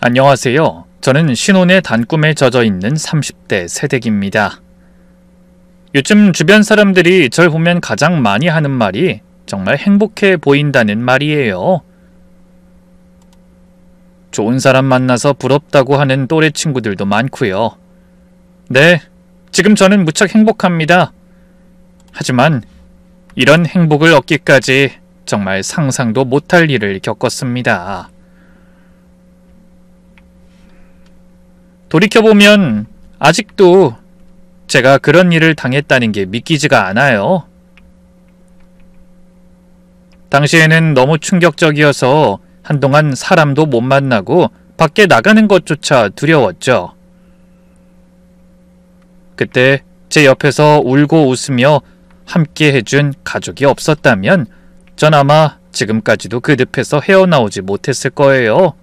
안녕하세요. 저는 신혼의 단꿈에 젖어 있는 30대 새댁입니다. 요즘 주변 사람들이 절 보면 가장 많이 하는 말이 정말 행복해 보인다는 말이에요. 좋은 사람 만나서 부럽다고 하는 또래 친구들도 많고요. 네, 지금 저는 무척 행복합니다. 하지만 이런 행복을 얻기까지 정말 상상도 못할 일을 겪었습니다. 돌이켜보면 아직도 제가 그런 일을 당했다는 게 믿기지가 않아요. 당시에는 너무 충격적이어서 한동안 사람도 못 만나고 밖에 나가는 것조차 두려웠죠. 그때 제 옆에서 울고 웃으며 함께 해준 가족이 없었다면 전 아마 지금까지도 그 늪에서 헤어나오지 못했을 거예요.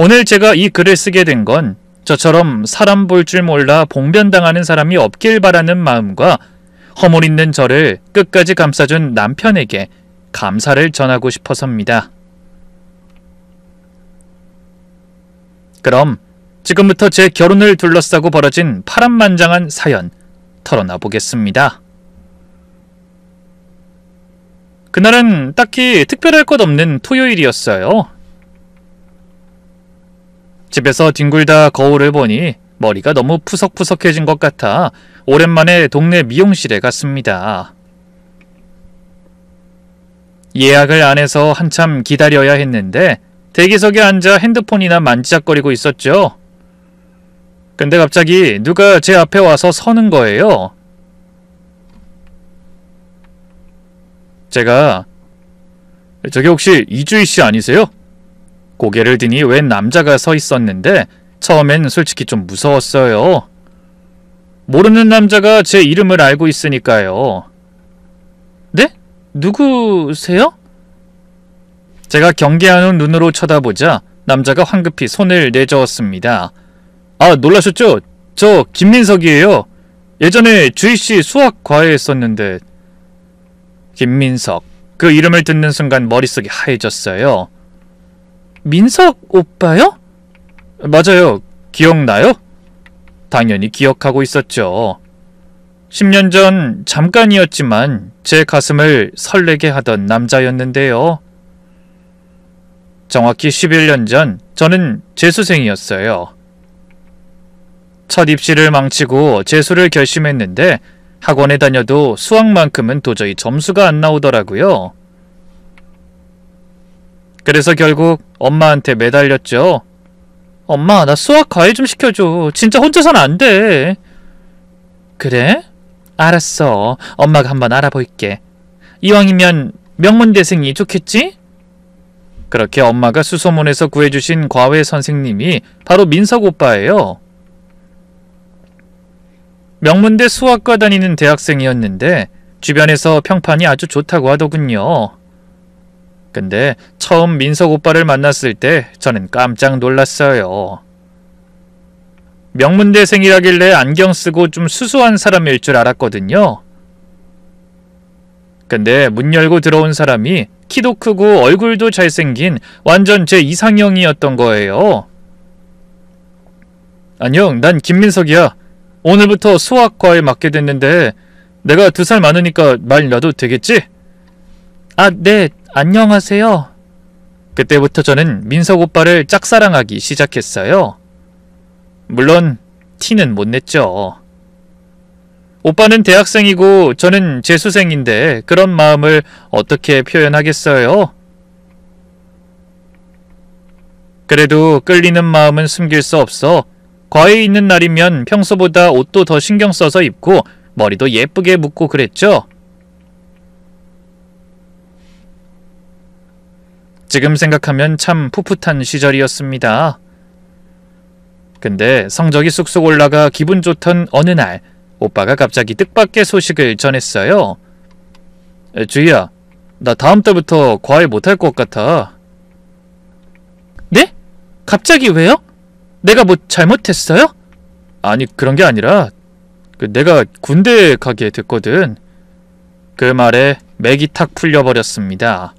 오늘 제가 이 글을 쓰게 된 건 저처럼 사람 볼 줄 몰라 봉변당하는 사람이 없길 바라는 마음과 허물 있는 저를 끝까지 감싸준 남편에게 감사를 전하고 싶어서입니다. 그럼 지금부터 제 결혼을 둘러싸고 벌어진 파란만장한 사연 털어놔 보겠습니다. 그날은 딱히 특별할 것 없는 토요일이었어요. 집에서 뒹굴다 거울을 보니 머리가 너무 푸석푸석해진 것 같아 오랜만에 동네 미용실에 갔습니다. 예약을 안 해서 한참 기다려야 했는데 대기석에 앉아 핸드폰이나 만지작거리고 있었죠. 근데 갑자기 누가 제 앞에 와서 서는 거예요. 제가 저기 혹시 이주희 씨 아니세요? 고개를 드니 웬 남자가 서 있었는데 처음엔 솔직히 좀 무서웠어요. 모르는 남자가 제 이름을 알고 있으니까요. 네? 누구세요? 제가 경계하는 눈으로 쳐다보자 남자가 황급히 손을 내저었습니다. 아, 놀라셨죠? 저 김민석이에요. 예전에 주희씨 수학 과외 했었는데. 김민석. 그 이름을 듣는 순간 머릿속이 하얘졌어요. 민석 오빠요? 맞아요. 기억나요? 당연히 기억하고 있었죠. 10년 전 잠깐이었지만 제 가슴을 설레게 하던 남자였는데요. 정확히 11년 전 저는 재수생이었어요. 첫 입시를 망치고 재수를 결심했는데 학원에 다녀도 수학만큼은 도저히 점수가 안 나오더라고요. 그래서 결국 엄마한테 매달렸죠. 엄마, 나 수학 과외 좀 시켜줘. 진짜 혼자서는 안 돼. 그래? 알았어. 엄마가 한번 알아볼게. 이왕이면 명문대생이 좋겠지? 그렇게 엄마가 수소문에서 구해주신 과외 선생님이 바로 민석 오빠예요. 명문대 수학과 다니는 대학생이었는데 주변에서 평판이 아주 좋다고 하더군요. 근데 처음 민석 오빠를 만났을 때 저는 깜짝 놀랐어요. 명문대생이라길래 안경 쓰고 좀 수수한 사람일 줄 알았거든요. 근데 문 열고 들어온 사람이 키도 크고 얼굴도 잘생긴 완전 제 이상형이었던 거예요. 안녕, 난 김민석이야. 오늘부터 수학과에 맡게 됐는데 내가 2살 많으니까 말 놔도 되겠지? 아, 네. 안녕하세요. 그때부터 저는 민석 오빠를 짝사랑하기 시작했어요. 물론 티는 못 냈죠. 오빠는 대학생이고 저는 재수생인데 그런 마음을 어떻게 표현하겠어요? 그래도 끌리는 마음은 숨길 수 없어 과외에 있는 날이면 평소보다 옷도 더 신경 써서 입고 머리도 예쁘게 묶고 그랬죠. 지금 생각하면 참 풋풋한 시절이었습니다. 근데 성적이 쑥쑥 올라가 기분 좋던 어느 날 오빠가 갑자기 뜻밖의 소식을 전했어요. 주희야, 나 다음 달부터 과외 못할 것 같아. 네? 갑자기 왜요? 내가 뭐 잘못했어요? 아니, 그런 게 아니라 내가 군대에 가게 됐거든. 그 말에 맥이 탁 풀려버렸습니다.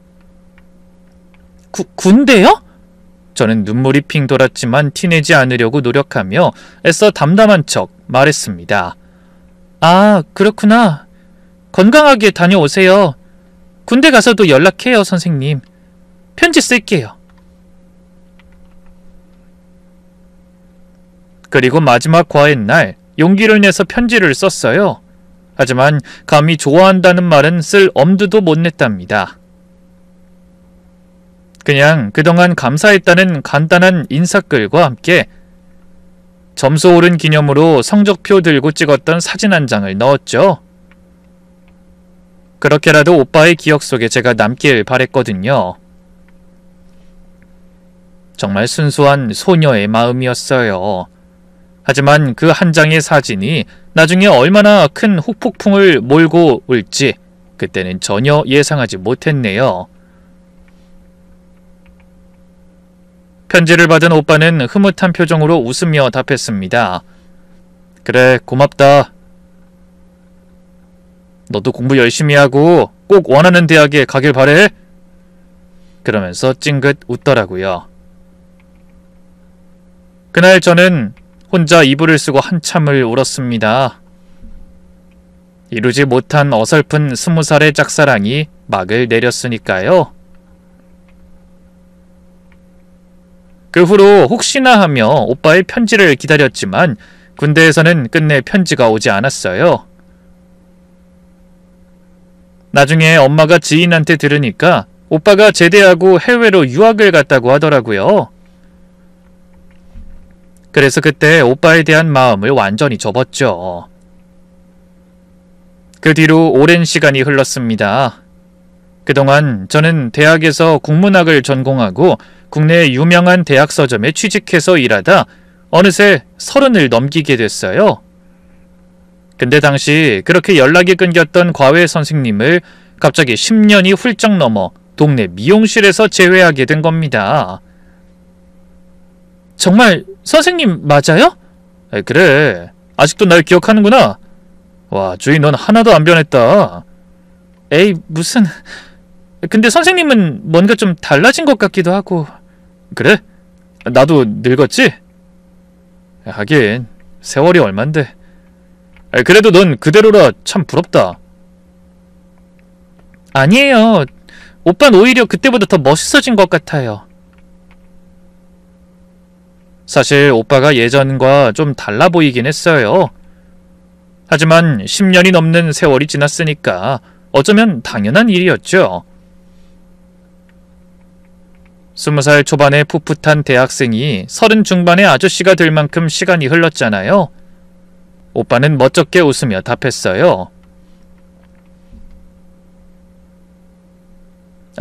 군대요? 저는 눈물이 핑 돌았지만 티내지 않으려고 노력하며 애써 담담한 척 말했습니다. 아, 그렇구나. 건강하게 다녀오세요. 군대 가서도 연락해요, 선생님. 편지 쓸게요. 그리고 마지막 과외 날 용기를 내서 편지를 썼어요. 하지만 감히 좋아한다는 말은 쓸 엄두도 못 냈답니다. 그냥 그동안 감사했다는 간단한 인사글과 함께 점수 오른 기념으로 성적표 들고 찍었던 사진 한 장을 넣었죠. 그렇게라도 오빠의 기억 속에 제가 남길 바랬거든요. 정말 순수한 소녀의 마음이었어요. 하지만 그 한 장의 사진이 나중에 얼마나 큰 후폭풍을 몰고 올지 그때는 전혀 예상하지 못했네요. 편지를 받은 오빠는 흐뭇한 표정으로 웃으며 답했습니다. 그래, 고맙다. 너도 공부 열심히 하고 꼭 원하는 대학에 가길 바래. 그러면서 찡긋 웃더라고요. 그날 저는 혼자 이불을 쓰고 한참을 울었습니다. 이루지 못한 어설픈 20살의 짝사랑이 막을 내렸으니까요. 그 후로 혹시나 하며 오빠의 편지를 기다렸지만 군대에서는 끝내 편지가 오지 않았어요. 나중에 엄마가 지인한테 들으니까 오빠가 제대하고 해외로 유학을 갔다고 하더라고요. 그래서 그때 오빠에 대한 마음을 완전히 접었죠. 그 뒤로 오랜 시간이 흘렀습니다. 그동안 저는 대학에서 국문학을 전공하고 국내의 유명한 대학 서점에 취직해서 일하다 어느새 30을 넘기게 됐어요. 근데 당시 그렇게 연락이 끊겼던 과외 선생님을 갑자기 10년이 훌쩍 넘어 동네 미용실에서 재회하게 된 겁니다. 정말 선생님 맞아요? 그래. 아직도 날 기억하는구나. 와, 주희 넌 하나도 안 변했다. 에이, 무슨... 근데 선생님은 뭔가 좀 달라진 것 같기도 하고. 그래? 나도 늙었지? 하긴 세월이 얼만데. 그래도 넌 그대로라 참 부럽다. 아니에요. 오빠는 오히려 그때보다 더 멋있어진 것 같아요. 사실 오빠가 예전과 좀 달라 보이긴 했어요. 하지만 10년이 넘는 세월이 지났으니까 어쩌면 당연한 일이었죠. 20살 초반의 풋풋한 대학생이 30 중반의 아저씨가 될 만큼 시간이 흘렀잖아요. 오빠는 멋쩍게 웃으며 답했어요.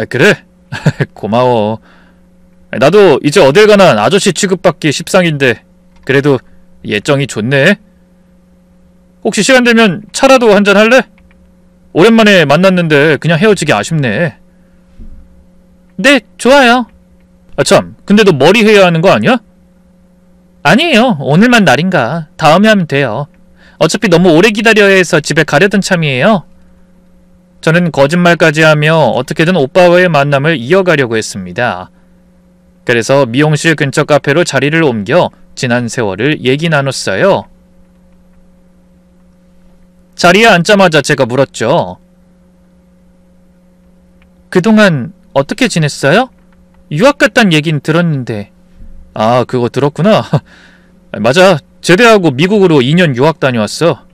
그래? 고마워. 나도 이제 어딜 가나 아저씨 취급받기 십상인데 그래도 예정이 좋네. 혹시 시간 되면 차라도 한잔 할래? 오랜만에 만났는데 그냥 헤어지기 아쉽네. 네, 좋아요. 참, 근데 너 머리 해야 하는 거 아니야? 아니에요. 오늘만 날인가. 다음에 하면 돼요. 어차피 너무 오래 기다려야 해서 집에 가려던 참이에요. 저는 거짓말까지 하며 어떻게든 오빠와의 만남을 이어가려고 했습니다. 그래서 미용실 근처 카페로 자리를 옮겨 지난 세월을 얘기 나눴어요. 자리에 앉자마자 제가 물었죠. 그동안 어떻게 지냈어요? 유학 갔단 얘긴 들었는데. 아, 그거 들었구나. 맞아. 제대하고 미국으로 2년 유학 다녀왔어.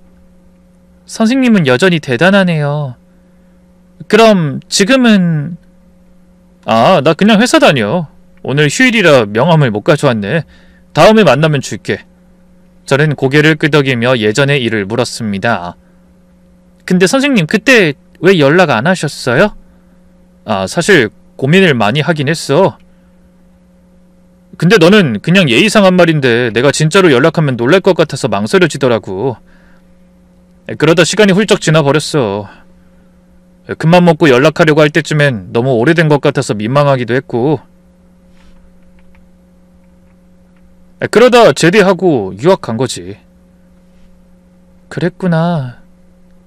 선생님은 여전히 대단하네요. 그럼 지금은... 아, 나 그냥 회사 다녀. 오늘 휴일이라 명함을 못 가져왔네. 다음에 만나면 줄게. 저는 고개를 끄덕이며 예전의 일을 물었습니다. 근데 선생님 그때 왜 연락 안 하셨어요? 아, 사실 고민을 많이 하긴 했어. 근데 너는 그냥 예의상 한 말인데 내가 진짜로 연락하면 놀랄 것 같아서 망설여지더라고. 그러다 시간이 훌쩍 지나버렸어. 큰맘 먹고 연락하려고 할 때쯤엔 너무 오래된 것 같아서 민망하기도 했고. 그러다 제대하고 유학 간 거지. 그랬구나.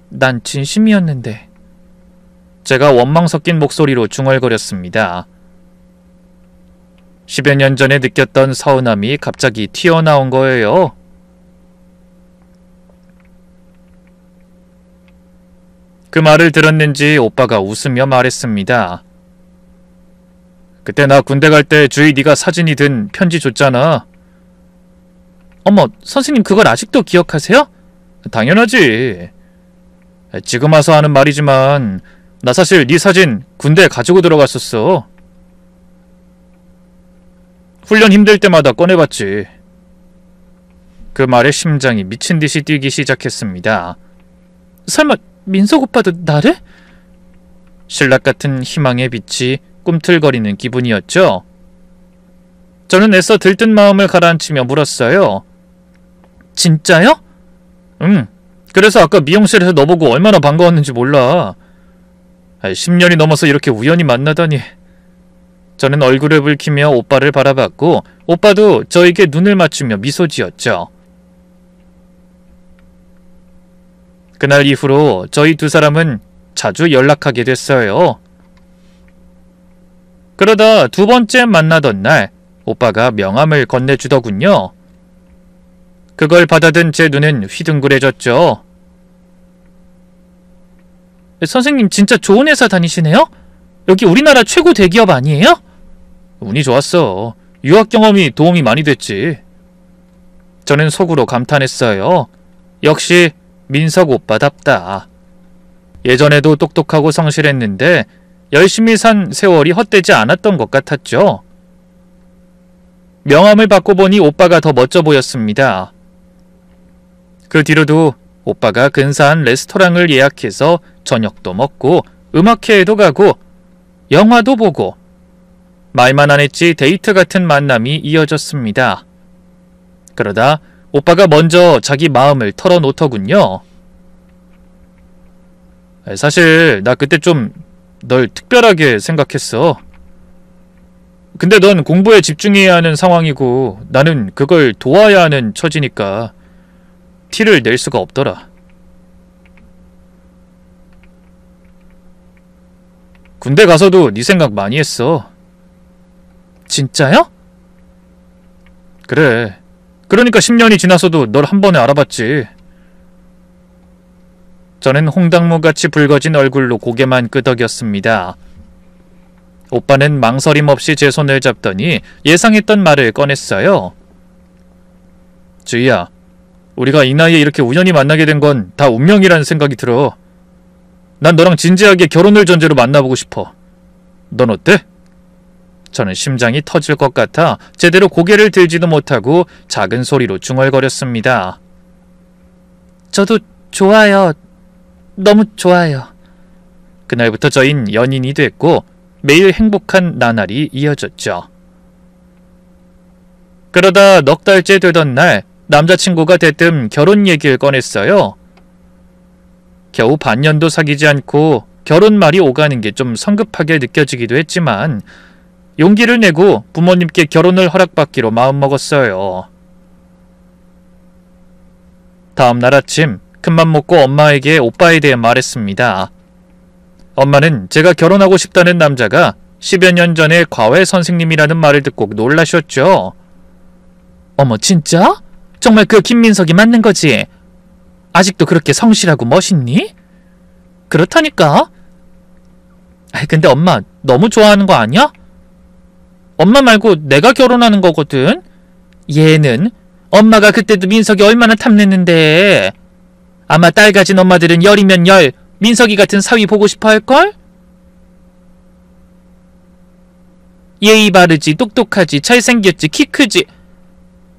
난 진심이었는데. 제가 원망 섞인 목소리로 중얼거렸습니다. 10여 년 전에 느꼈던 서운함이 갑자기 튀어나온 거예요. 그 말을 들었는지 오빠가 웃으며 말했습니다. 그때 나 군대 갈 때 주위 네가 사진이 든 편지 줬잖아. 어머, 선생님 그걸 아직도 기억하세요? 당연하지. 지금 와서 하는 말이지만 나 사실 네 사진 군대에 가지고 들어갔었어. 훈련 힘들 때마다 꺼내봤지. 그 말에 심장이 미친 듯이 뛰기 시작했습니다. 설마 민석 오빠도 나를? 신락 같은 희망의 빛이 꿈틀거리는 기분이었죠. 저는 애써 들뜬 마음을 가라앉히며 물었어요. 진짜요? 응. 그래서 아까 미용실에서 너보고 얼마나 반가웠는지 몰라. 10년이 넘어서 이렇게 우연히 만나다니. 저는 얼굴을 붉히며 오빠를 바라봤고 오빠도 저에게 눈을 맞추며 미소 지었죠. 그날 이후로 저희 두 사람은 자주 연락하게 됐어요. 그러다 두 번째 만나던 날 오빠가 명함을 건네주더군요. 그걸 받아든 제 눈은 휘둥그레졌죠. 선생님 진짜 좋은 회사 다니시네요? 여기 우리나라 최고 대기업 아니에요? 운이 좋았어. 유학 경험이 도움이 많이 됐지. 저는 속으로 감탄했어요. 역시 민석 오빠답다. 예전에도 똑똑하고 성실했는데 열심히 산 세월이 헛되지 않았던 것 같았죠. 명함을 받고 보니 오빠가 더 멋져 보였습니다. 그 뒤로도 오빠가 근사한 레스토랑을 예약해서 저녁도 먹고 음악회에도 가고 영화도 보고 말만 안 했지 데이트 같은 만남이 이어졌습니다. 그러다 오빠가 먼저 자기 마음을 털어놓더군요. 사실 나 그때 좀 널 특별하게 생각했어. 근데 넌 공부에 집중해야 하는 상황이고 나는 그걸 도와야 하는 처지니까 티를 낼 수가 없더라. 군대 가서도 네 생각 많이 했어. 진짜요? 그래. 그러니까 10년이 지나서도 널 한 번에 알아봤지. 저는 홍당무같이 붉어진 얼굴로 고개만 끄덕였습니다. 오빠는 망설임 없이 제 손을 잡더니 예상했던 말을 꺼냈어요. 주희야, 우리가 이 나이에 이렇게 우연히 만나게 된 건 다 운명이라는 생각이 들어. 난 너랑 진지하게 결혼을 전제로 만나보고 싶어. 넌 어때? 저는 심장이 터질 것 같아 제대로 고개를 들지도 못하고 작은 소리로 중얼거렸습니다. 저도 좋아요. 너무 좋아요. 그날부터 저흰 연인이 됐고 매일 행복한 나날이 이어졌죠. 그러다 넉 달째 되던 날 남자친구가 대뜸 결혼 얘기를 꺼냈어요. 겨우 반년도 사귀지 않고 결혼 말이 오가는 게 좀 성급하게 느껴지기도 했지만 용기를 내고 부모님께 결혼을 허락받기로 마음먹었어요. 다음 날 아침 큰맘 먹고 엄마에게 오빠에 대해 말했습니다. 엄마는 제가 결혼하고 싶다는 남자가 10여 년 전에 과외 선생님이라는 말을 듣고 놀라셨죠. 어머 진짜? 정말 그 김민석이 맞는 거지? 아직도 그렇게 성실하고 멋있니? 그렇다니까. 근데 엄마 너무 좋아하는 거 아니야? 엄마 말고 내가 결혼하는 거거든. 얘는 엄마가 그때도 민석이 얼마나 탐냈는데. 아마 딸 가진 엄마들은 열이면 열 민석이 같은 사위 보고 싶어 할걸? 예의 바르지, 똑똑하지, 잘생겼지, 키 크지.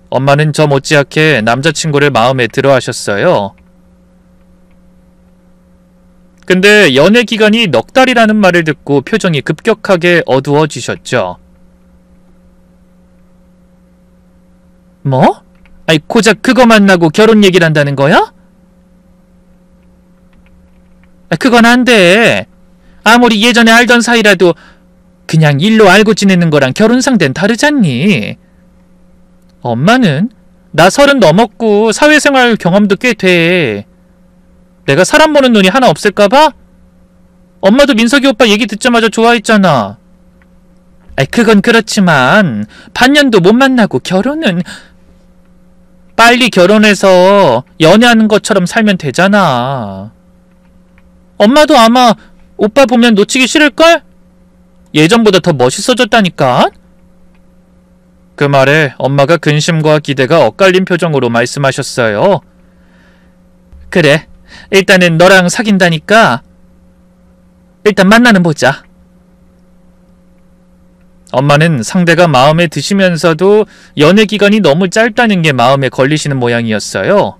엄마는 저 못지않게 남자친구를 마음에 들어 하셨어요. 근데 연애 기간이 넉 달이라는 말을 듣고 표정이 급격하게 어두워지셨죠. 뭐? 아니 고작 그거 만나고 결혼 얘기를 한다는 거야? 그건 안 돼. 아무리 예전에 알던 사이라도 그냥 일로 알고 지내는 거랑 결혼 상대는 다르잖니. 엄마는 나 30 넘었고 사회생활 경험도 꽤 돼. 내가 사람 보는 눈이 하나 없을까봐? 엄마도 민석이 오빠 얘기 듣자마자 좋아했잖아. 아이, 그건 그렇지만 반년도 못 만나고 결혼은... 빨리 결혼해서 연애하는 것처럼 살면 되잖아. 엄마도 아마 오빠 보면 놓치기 싫을걸? 예전보다 더 멋있어졌다니까? 그 말에 엄마가 근심과 기대가 엇갈린 표정으로 말씀하셨어요. 그래, 일단은 너랑 사귄다니까 일단 만나는 보자. 엄마는 상대가 마음에 드시면서도 연애 기간이 너무 짧다는 게 마음에 걸리시는 모양이었어요.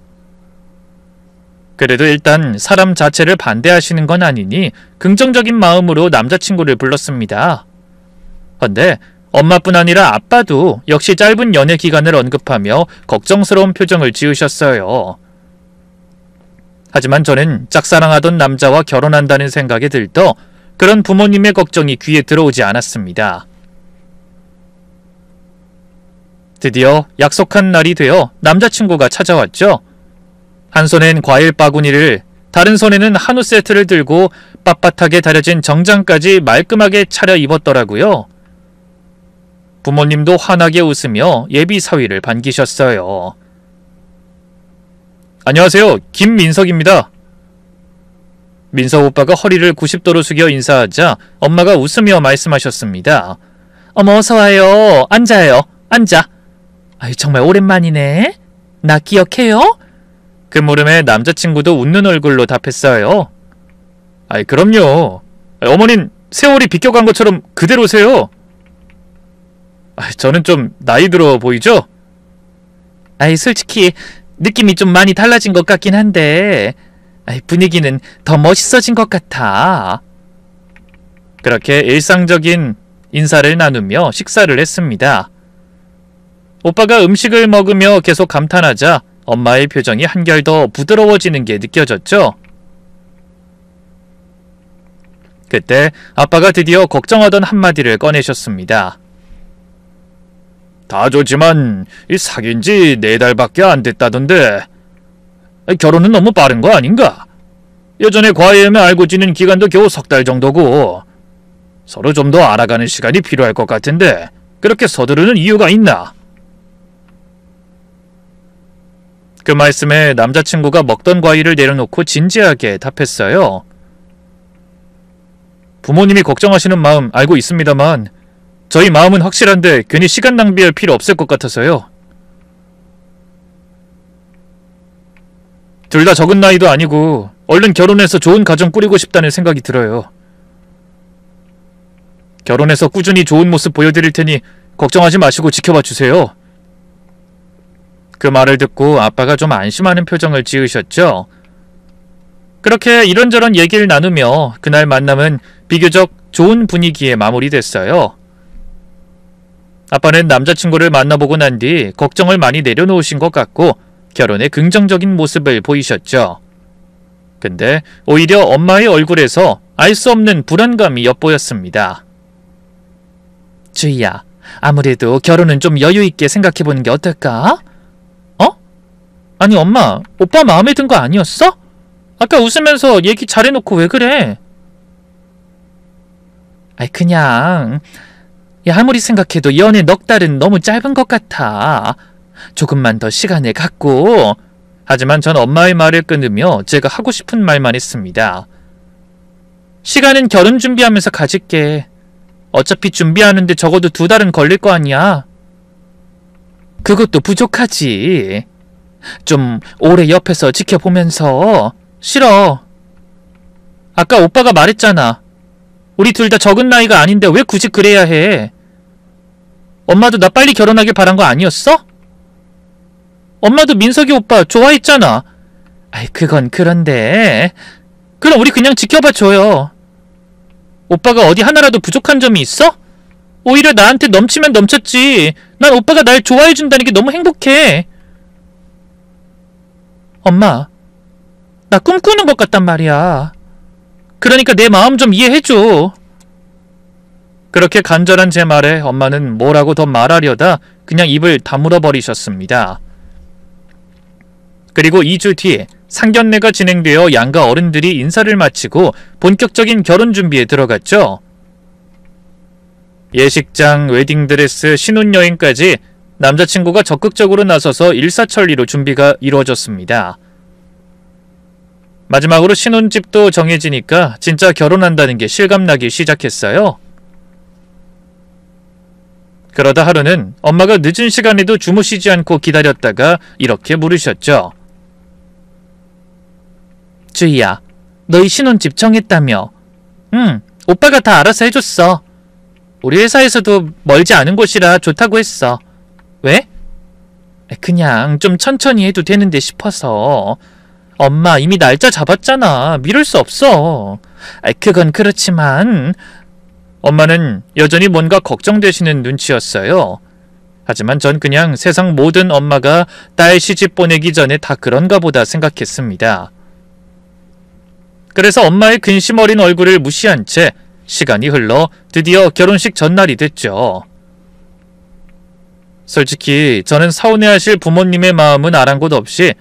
그래도 일단 사람 자체를 반대하시는 건 아니니 긍정적인 마음으로 남자친구를 불렀습니다. 근데 엄마뿐 아니라 아빠도 역시 짧은 연애 기간을 언급하며 걱정스러운 표정을 지으셨어요. 하지만 저는 짝사랑하던 남자와 결혼한다는 생각에 들떠 그런 부모님의 걱정이 귀에 들어오지 않았습니다. 드디어 약속한 날이 되어 남자친구가 찾아왔죠. 한 손엔 과일 바구니를, 다른 손에는 한우 세트를 들고 빳빳하게 다려진 정장까지 말끔하게 차려 입었더라고요. 부모님도 환하게 웃으며 예비 사위를 반기셨어요. 안녕하세요. 김민석입니다. 민석 오빠가 허리를 90도로 숙여 인사하자 엄마가 웃으며 말씀하셨습니다. 어머, 어서와요. 앉아요. 앉아. 아유, 정말 오랜만이네. 나 기억해요? 그 물음에 남자친구도 웃는 얼굴로 답했어요. 아이, 그럼요. 어머닌 세월이 비껴간 것처럼 그대로세요. 저는 좀 나이 들어 보이죠? 아이, 솔직히 느낌이 좀 많이 달라진 것 같긴 한데 분위기는 더 멋있어진 것 같아. 그렇게 일상적인 인사를 나누며 식사를 했습니다. 오빠가 음식을 먹으며 계속 감탄하자 엄마의 표정이 한결 더 부드러워지는 게 느껴졌죠. 그때 아빠가 드디어 걱정하던 한마디를 꺼내셨습니다. 다 좋지만 사귄 지 4달밖에 안 됐다던데 결혼은 너무 빠른 거 아닌가? 예전에 과외하며 알고 지낸 기간도 겨우 3달 정도고 서로 좀 더 알아가는 시간이 필요할 것 같은데 그렇게 서두르는 이유가 있나? 그 말씀에 남자친구가 먹던 과일을 내려놓고 진지하게 답했어요. 부모님이 걱정하시는 마음 알고 있습니다만 저희 마음은 확실한데 괜히 시간 낭비할 필요 없을 것 같아서요. 둘 다 적은 나이도 아니고 얼른 결혼해서 좋은 가정 꾸리고 싶다는 생각이 들어요. 결혼해서 꾸준히 좋은 모습 보여드릴 테니 걱정하지 마시고 지켜봐 주세요. 그 말을 듣고 아빠가 좀 안심하는 표정을 지으셨죠. 그렇게 이런저런 얘기를 나누며 그날 만남은 비교적 좋은 분위기에 마무리됐어요. 아빠는 남자친구를 만나보고 난 뒤 걱정을 많이 내려놓으신 것 같고 결혼에 긍정적인 모습을 보이셨죠. 근데 오히려 엄마의 얼굴에서 알 수 없는 불안감이 엿보였습니다. 주희야, 아무래도 결혼은 좀 여유있게 생각해보는 게 어떨까? 아니 엄마, 오빠 마음에 든 거 아니었어? 아까 웃으면서 얘기 잘해놓고 왜 그래? 아이, 그냥 아무리 생각해도 연애 넉 달은 너무 짧은 것 같아. 조금만 더 시간을 갖고. 하지만 전 엄마의 말을 끊으며 제가 하고 싶은 말만 했습니다. 시간은 결혼 준비하면서 가질게. 어차피 준비하는데 적어도 2달은 걸릴 거 아니야. 그것도 부족하지. 좀 오래 옆에서 지켜보면서. 싫어. 아까 오빠가 말했잖아. 우리 둘 다 적은 나이가 아닌데 왜 굳이 그래야 해? 엄마도 나 빨리 결혼하길 바란 거 아니었어? 엄마도 민석이 오빠 좋아했잖아. 아이, 그건 그런데. 그럼 우리 그냥 지켜봐 줘요. 오빠가 어디 하나라도 부족한 점이 있어? 오히려 나한테 넘치면 넘쳤지. 난 오빠가 날 좋아해준다는 게 너무 행복해. 엄마, 나 꿈꾸는 것 같단 말이야. 그러니까 내 마음 좀 이해해줘. 그렇게 간절한 제 말에 엄마는 뭐라고 더 말하려다 그냥 입을 다물어 버리셨습니다. 그리고 2주 뒤 상견례가 진행되어 양가 어른들이 인사를 마치고 본격적인 결혼 준비에 들어갔죠. 예식장, 웨딩드레스, 신혼여행까지 남자친구가 적극적으로 나서서 일사천리로 준비가 이루어졌습니다. 마지막으로 신혼집도 정해지니까 진짜 결혼한다는 게 실감나기 시작했어요. 그러다 하루는 엄마가 늦은 시간에도 주무시지 않고 기다렸다가 이렇게 물으셨죠. 주희야, 너희 신혼집 정했다며? 응, 오빠가 다 알아서 해줬어. 우리 회사에서도 멀지 않은 곳이라 좋다고 했어. 왜? 그냥 좀 천천히 해도 되는데 싶어서. 엄마 이미 날짜 잡았잖아. 미룰 수 없어. 그건 그렇지만... 엄마는 여전히 뭔가 걱정되시는 눈치였어요. 하지만 전 그냥 세상 모든 엄마가 딸 시집 보내기 전에 다 그런가 보다 생각했습니다. 그래서 엄마의 근심 어린 얼굴을 무시한 채 시간이 흘러 드디어 결혼식 전날이 됐죠. 솔직히 저는 서운해하실 부모님의 마음은 아랑곳 없이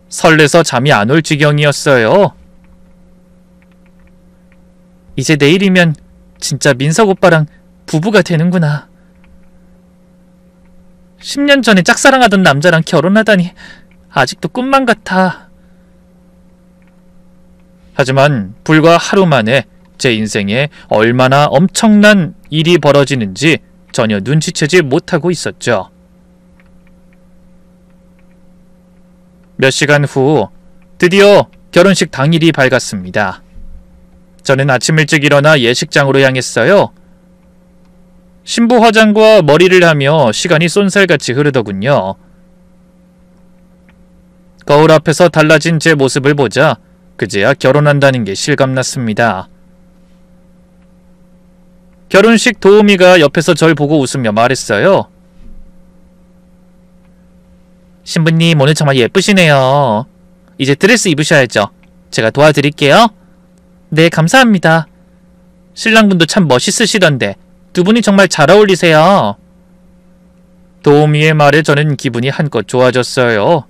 설레서 잠이 안 올 지경이었어요. 이제 내일이면 진짜 민석 오빠랑 부부가 되는구나. 10년 전에 짝사랑하던 남자랑 결혼하다니 아직도 꿈만 같아. 하지만 불과 하루 만에 제 인생에 얼마나 엄청난 일이 벌어지는지 전혀 눈치채지 못하고 있었죠. 몇 시간 후 드디어 결혼식 당일이 밝았습니다. 저는 아침 일찍 일어나 예식장으로 향했어요. 신부 화장과 머리를 하며 시간이 쏜살같이 흐르더군요. 거울 앞에서 달라진 제 모습을 보자 그제야 결혼한다는 게 실감났습니다. 결혼식 도우미가 옆에서 절 보고 웃으며 말했어요. 신부님 오늘 정말 예쁘시네요. 이제 드레스 입으셔야죠. 제가 도와드릴게요. 네, 감사합니다. 신랑분도 참 멋있으시던데 두 분이 정말 잘 어울리세요. 도우미의 말에 저는 기분이 한껏 좋아졌어요.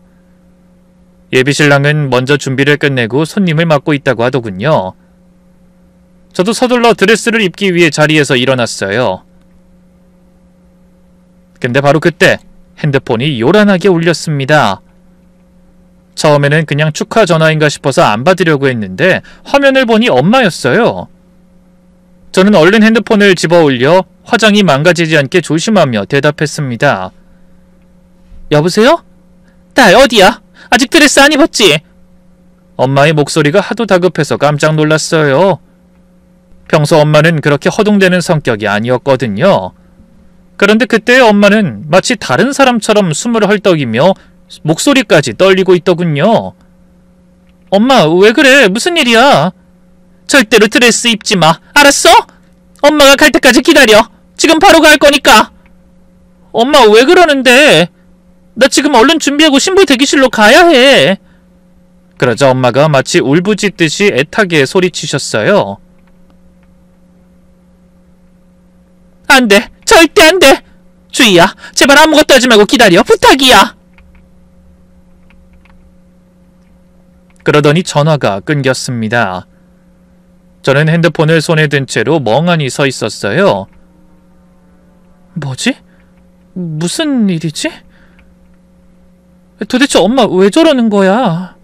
예비신랑은 먼저 준비를 끝내고 손님을 맡고 있다고 하더군요. 저도 서둘러 드레스를 입기 위해 자리에서 일어났어요. 근데 바로 그때 핸드폰이 요란하게 울렸습니다. 처음에는 그냥 축하 전화인가 싶어서 안 받으려고 했는데 화면을 보니 엄마였어요. 저는 얼른 핸드폰을 집어 올려 화장이 망가지지 않게 조심하며 대답했습니다. 여보세요? 딸 어디야? 아직 드레스 안 입었지? 엄마의 목소리가 하도 다급해서 깜짝 놀랐어요. 평소 엄마는 그렇게 허둥대는 성격이 아니었거든요. 그런데 그때의 엄마는 마치 다른 사람처럼 숨을 헐떡이며 목소리까지 떨리고 있더군요. 엄마 왜 그래? 무슨 일이야? 절대로 드레스 입지 마. 알았어? 엄마가 갈 때까지 기다려. 지금 바로 갈 거니까. 엄마 왜 그러는데? 나 지금 얼른 준비하고 신부 대기실로 가야 해. 그러자 엄마가 마치 울부짖듯이 애타게 소리치셨어요. 안 돼. 절대 안 돼. 주희야, 제발 아무것도 하지 말고 기다려. 부탁이야. 그러더니 전화가 끊겼습니다. 저는 핸드폰을 손에 든 채로 멍하니 서 있었어요. 뭐지? 무슨 일이지? 도대체 엄마 왜 저러는 거야?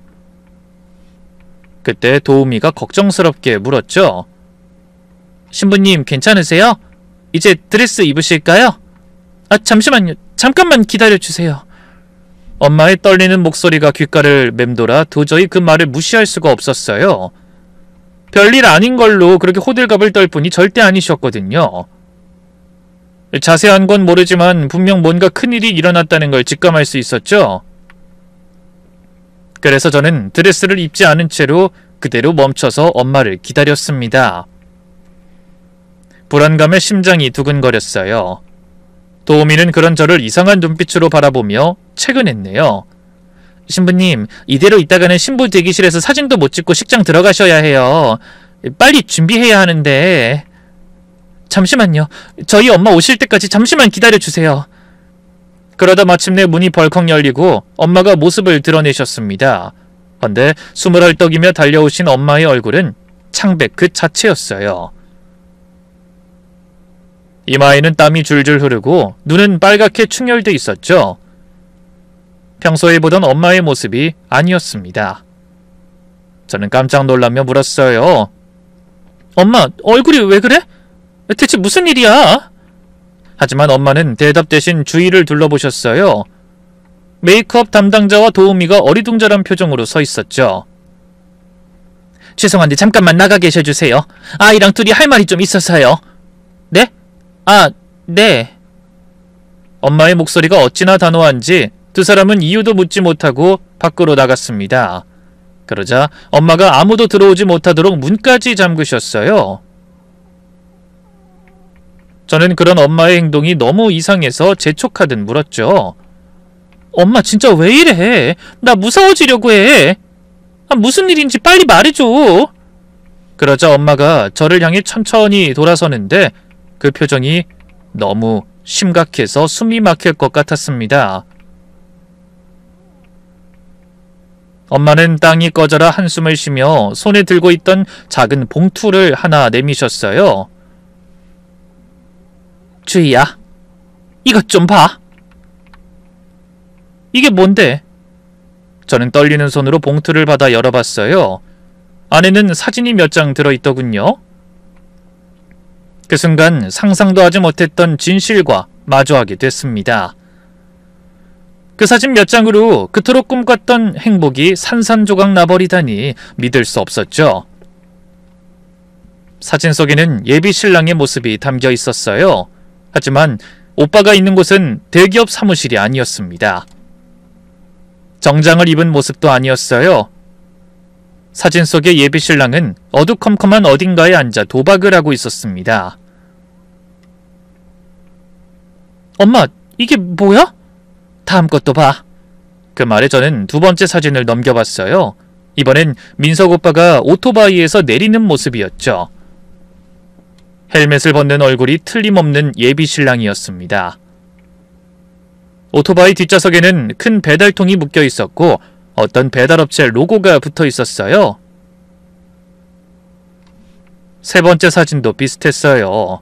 그때 도우미가 걱정스럽게 물었죠. 신부님 괜찮으세요? 이제 드레스 입으실까요? 잠시만요. 잠깐만 기다려주세요. 엄마의 떨리는 목소리가 귓가를 맴돌아 도저히 그 말을 무시할 수가 없었어요. 별일 아닌 걸로 그렇게 호들갑을 떨 뿐이 절대 아니셨거든요. 자세한 건 모르지만 분명 뭔가 큰일이 일어났다는 걸 직감할 수 있었죠. 그래서 저는 드레스를 입지 않은 채로 그대로 멈춰서 엄마를 기다렸습니다. 불안감에 심장이 두근거렸어요. 도우미는 그런 저를 이상한 눈빛으로 바라보며 채근했네요. 신부님, 이대로 있다가는 신부 대기실에서 사진도 못 찍고 식장 들어가셔야 해요. 빨리 준비해야 하는데. 잠시만요. 저희 엄마 오실 때까지 잠시만 기다려주세요. 그러다 마침내 문이 벌컥 열리고 엄마가 모습을 드러내셨습니다. 그런데 숨을 헐떡이며 달려오신 엄마의 얼굴은 창백 그 자체였어요. 이마에는 땀이 줄줄 흐르고 눈은 빨갛게 충혈돼 있었죠. 평소에 보던 엄마의 모습이 아니었습니다. 저는 깜짝 놀라며 물었어요. 엄마, 얼굴이 왜 그래? 대체 무슨 일이야? 하지만 엄마는 대답 대신 주위를 둘러보셨어요. 메이크업 담당자와 도우미가 어리둥절한 표정으로 서 있었죠. 죄송한데 잠깐만 나가 계셔주세요. 아이랑 둘이 할 말이 좀 있어서요. 네? 네. 엄마의 목소리가 어찌나 단호한지 두 사람은 이유도 묻지 못하고 밖으로 나갔습니다. 그러자 엄마가 아무도 들어오지 못하도록 문까지 잠그셨어요. 저는 그런 엄마의 행동이 너무 이상해서 재촉하듯 물었죠. 엄마 진짜 왜 이래? 나 무서워지려고 해. 무슨 일인지 빨리 말해줘. 그러자 엄마가 저를 향해 천천히 돌아서는데 그 표정이 너무 심각해서 숨이 막힐 것 같았습니다. 엄마는 땅이 꺼져라 한숨을 쉬며 손에 들고 있던 작은 봉투를 하나 내미셨어요. 주희야, 이것 좀 봐. 이게 뭔데? 저는 떨리는 손으로 봉투를 받아 열어봤어요. 안에는 사진이 몇 장 들어있더군요. 그 순간 상상도 하지 못했던 진실과 마주하게 됐습니다. 그 사진 몇 장으로 그토록 꿈꿨던 행복이 산산조각 나버리다니 믿을 수 없었죠. 사진 속에는 예비 신랑의 모습이 담겨 있었어요. 하지만 오빠가 있는 곳은 대기업 사무실이 아니었습니다. 정장을 입은 모습도 아니었어요. 사진 속의 예비 신랑은 어두컴컴한 어딘가에 앉아 도박을 하고 있었습니다. 엄마, 이게 뭐야? 다음 것도 봐. 그 말에 저는 두 번째 사진을 넘겨봤어요. 이번엔 민석 오빠가 오토바이에서 내리는 모습이었죠. 헬멧을 벗는 얼굴이 틀림없는 예비 신랑이었습니다. 오토바이 뒷좌석에는 큰 배달통이 묶여 있었고 어떤 배달업체 로고가 붙어 있었어요. 세 번째 사진도 비슷했어요.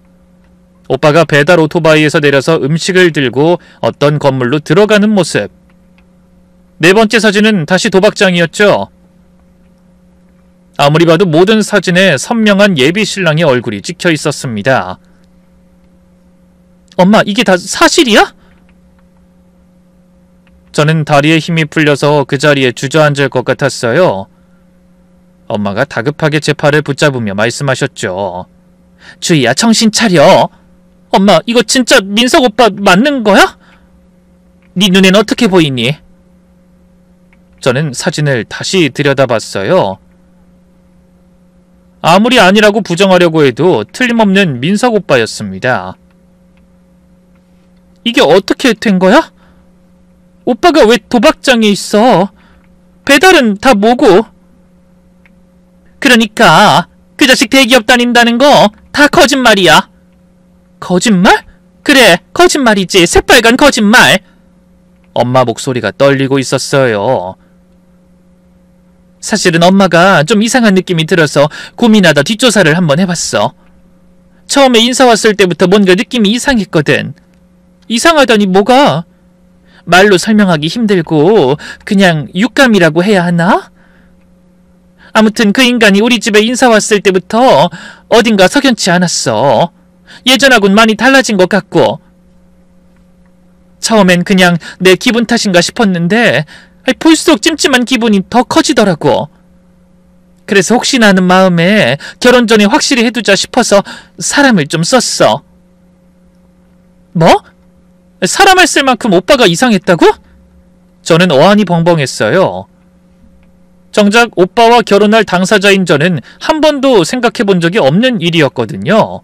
오빠가 배달 오토바이에서 내려서 음식을 들고 어떤 건물로 들어가는 모습. 네 번째 사진은 다시 도박장이었죠. 아무리 봐도 모든 사진에 선명한 예비 신랑의 얼굴이 찍혀 있었습니다. 엄마, 이게 다 사실이야? 저는 다리에 힘이 풀려서 그 자리에 주저앉을 것 같았어요. 엄마가 다급하게 제 팔을 붙잡으며 말씀하셨죠. 주희야, 정신 차려. 엄마, 이거 진짜 민석 오빠 맞는 거야? 네 눈엔 어떻게 보이니? 저는 사진을 다시 들여다봤어요. 아무리 아니라고 부정하려고 해도 틀림없는 민석 오빠였습니다. 이게 어떻게 된 거야? 오빠가 왜 도박장에 있어? 배달은 다 뭐고? 그러니까 그 자식 대기업 다닌다는 거 다 거짓말이야. 거짓말? 그래, 거짓말이지. 새빨간 거짓말. 엄마 목소리가 떨리고 있었어요. 사실은 엄마가 좀 이상한 느낌이 들어서 고민하다 뒷조사를 한번 해봤어. 처음에 인사 왔을 때부터 뭔가 느낌이 이상했거든. 이상하다니 뭐가? 말로 설명하기 힘들고 그냥 육감이라고 해야 하나? 아무튼 그 인간이 우리 집에 인사 왔을 때부터 어딘가 석연치 않았어. 예전하고는 많이 달라진 것 같고. 처음엔 그냥 내 기분 탓인가 싶었는데 볼수록 찜찜한 기분이 더 커지더라고. 그래서 혹시나 하는 마음에 결혼 전에 확실히 해두자 싶어서 사람을 좀 썼어. 뭐? 사람을 쓸 만큼 오빠가 이상했다고? 저는 어안이 벙벙했어요. 정작 오빠와 결혼할 당사자인 저는 한 번도 생각해 본 적이 없는 일이었거든요.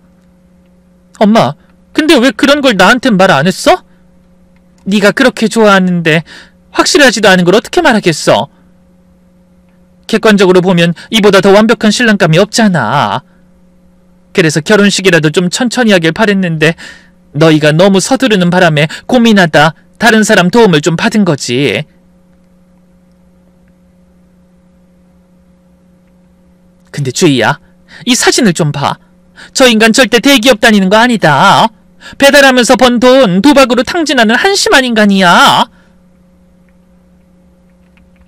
엄마, 근데 왜 그런 걸 나한텐 말 안 했어? 네가 그렇게 좋아하는데 확실하지도 않은 걸 어떻게 말하겠어? 객관적으로 보면 이보다 더 완벽한 신랑감이 없잖아. 그래서 결혼식이라도 좀 천천히 하길 바랬는데 너희가 너무 서두르는 바람에 고민하다 다른 사람 도움을 좀 받은 거지. 근데 주희야, 이 사진을 좀 봐. 저 인간 절대 대기업 다니는 거 아니다. 배달하면서 번 돈 도박으로 탕진하는 한심한 인간이야.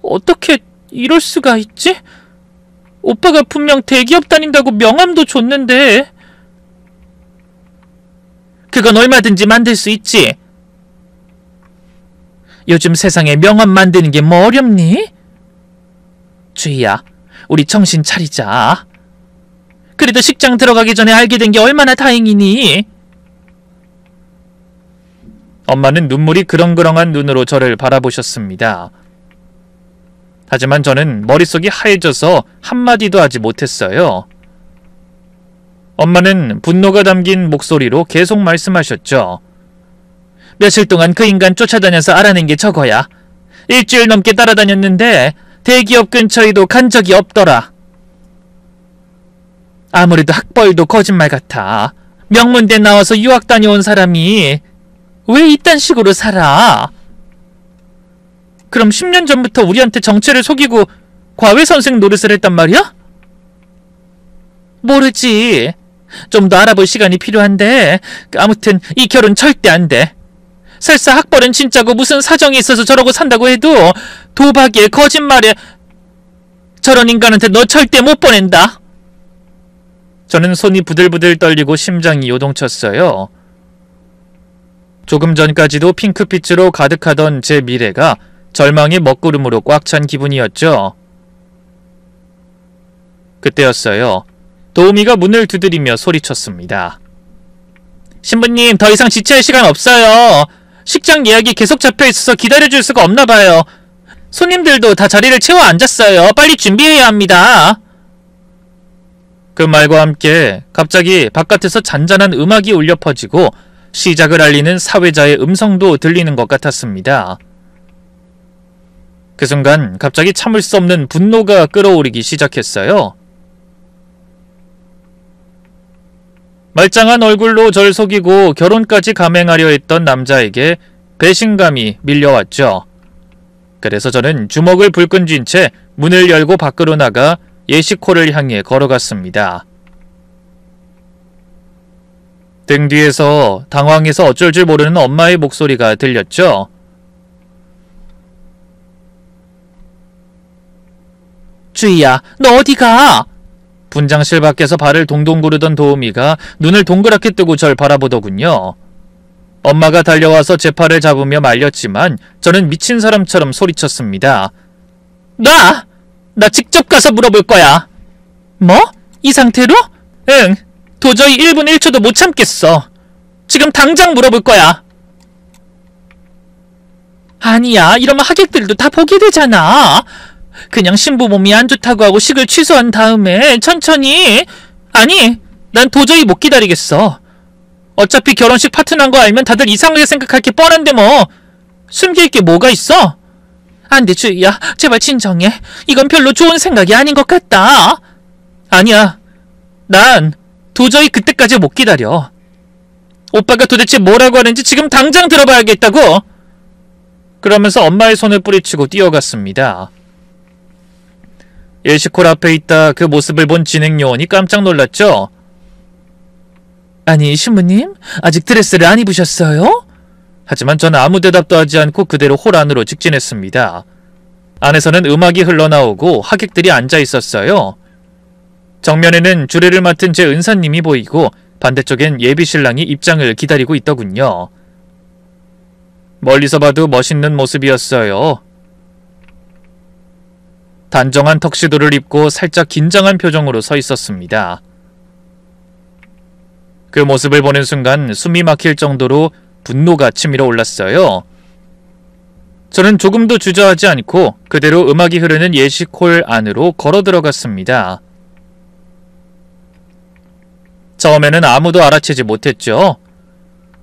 어떻게 이럴 수가 있지? 오빠가 분명 대기업 다닌다고 명함도 줬는데. 그건 얼마든지 만들 수 있지. 요즘 세상에 명함 만드는 게 뭐 어렵니? 주희야, 우리 정신 차리자. 그래도 식장 들어가기 전에 알게 된 게 얼마나 다행이니? 엄마는 눈물이 그렁그렁한 눈으로 저를 바라보셨습니다. 하지만 저는 머릿속이 하얘져서 한마디도 하지 못했어요. 엄마는 분노가 담긴 목소리로 계속 말씀하셨죠. 며칠 동안 그 인간 쫓아다녀서 알아낸 게 저거야. 일주일 넘게 따라다녔는데 대기업 근처에도 간 적이 없더라. 아무래도 학벌도 거짓말 같아. 명문대 나와서 유학 다녀온 사람이 왜 이딴 식으로 살아? 그럼 10년 전부터 우리한테 정체를 속이고 과외선생 노릇을 했단 말이야? 모르지. 좀 더 알아볼 시간이 필요한데 아무튼 이 결혼 절대 안 돼. 설사 학벌은 진짜고 무슨 사정이 있어서 저러고 산다고 해도 도박에 거짓말에 저런 인간한테 너 절대 못 보낸다. 저는 손이 부들부들 떨리고 심장이 요동쳤어요. 조금 전까지도 핑크빛으로 가득하던 제 미래가 절망의 먹구름으로 꽉 찬 기분이었죠. 그때였어요. 도우미가 문을 두드리며 소리쳤습니다. 신부님, 더 이상 지체할 시간 없어요. 식장 예약이 계속 잡혀있어서 기다려줄 수가 없나봐요. 손님들도 다 자리를 채워 앉았어요. 빨리 준비해야 합니다. 그 말과 함께 갑자기 바깥에서 잔잔한 음악이 울려 퍼지고 시작을 알리는 사회자의 음성도 들리는 것 같았습니다. 그 순간 갑자기 참을 수 없는 분노가 끓어오르기 시작했어요. 말짱한 얼굴로 절 속이고 결혼까지 감행하려 했던 남자에게 배신감이 밀려왔죠. 그래서 저는 주먹을 불끈 쥔 채 문을 열고 밖으로 나가 예식홀을 향해 걸어갔습니다. 등 뒤에서 당황해서 어쩔 줄 모르는 엄마의 목소리가 들렸죠. 주희야, 너 어디 가? 분장실 밖에서 발을 동동 구르던 도우미가 눈을 동그랗게 뜨고 절 바라보더군요. 엄마가 달려와서 제 팔을 잡으며 말렸지만 저는 미친 사람처럼 소리쳤습니다. 나 직접 가서 물어볼 거야. 뭐? 이 상태로? 응, 도저히 1분 1초도 못 참겠어. 지금 당장 물어볼 거야. 아니야, 이러면 하객들도 다 보게 되잖아. 그냥 신부 몸이 안 좋다고 하고 식을 취소한 다음에 천천히. 아니, 난 도저히 못 기다리겠어. 어차피 결혼식 파트너인 거 알면 다들 이상하게 생각할 게 뻔한데 뭐. 숨길 게 뭐가 있어? 안 돼, 주희야. 제발 진정해. 이건 별로 좋은 생각이 아닌 것 같다. 아니야. 난 도저히 그때까지 못 기다려. 오빠가 도대체 뭐라고 하는지 지금 당장 들어봐야겠다고. 그러면서 엄마의 손을 뿌리치고 뛰어갔습니다. 예식홀 앞에 있다 그 모습을 본 진행요원이 깜짝 놀랐죠. 아니, 신부님, 아직 드레스를 안 입으셨어요? 하지만 저는 아무 대답도 하지 않고 그대로 홀 안으로 직진했습니다. 안에서는 음악이 흘러나오고 하객들이 앉아 있었어요. 정면에는 주례를 맡은 제 은사님이 보이고 반대쪽엔 예비신랑이 입장을 기다리고 있더군요. 멀리서 봐도 멋있는 모습이었어요. 단정한 턱시도를 입고 살짝 긴장한 표정으로 서 있었습니다. 그 모습을 보는 순간 숨이 막힐 정도로 분노가 치밀어 올랐어요. 저는 조금도 주저하지 않고 그대로 음악이 흐르는 예식홀 안으로 걸어 들어갔습니다. 처음에는 아무도 알아채지 못했죠.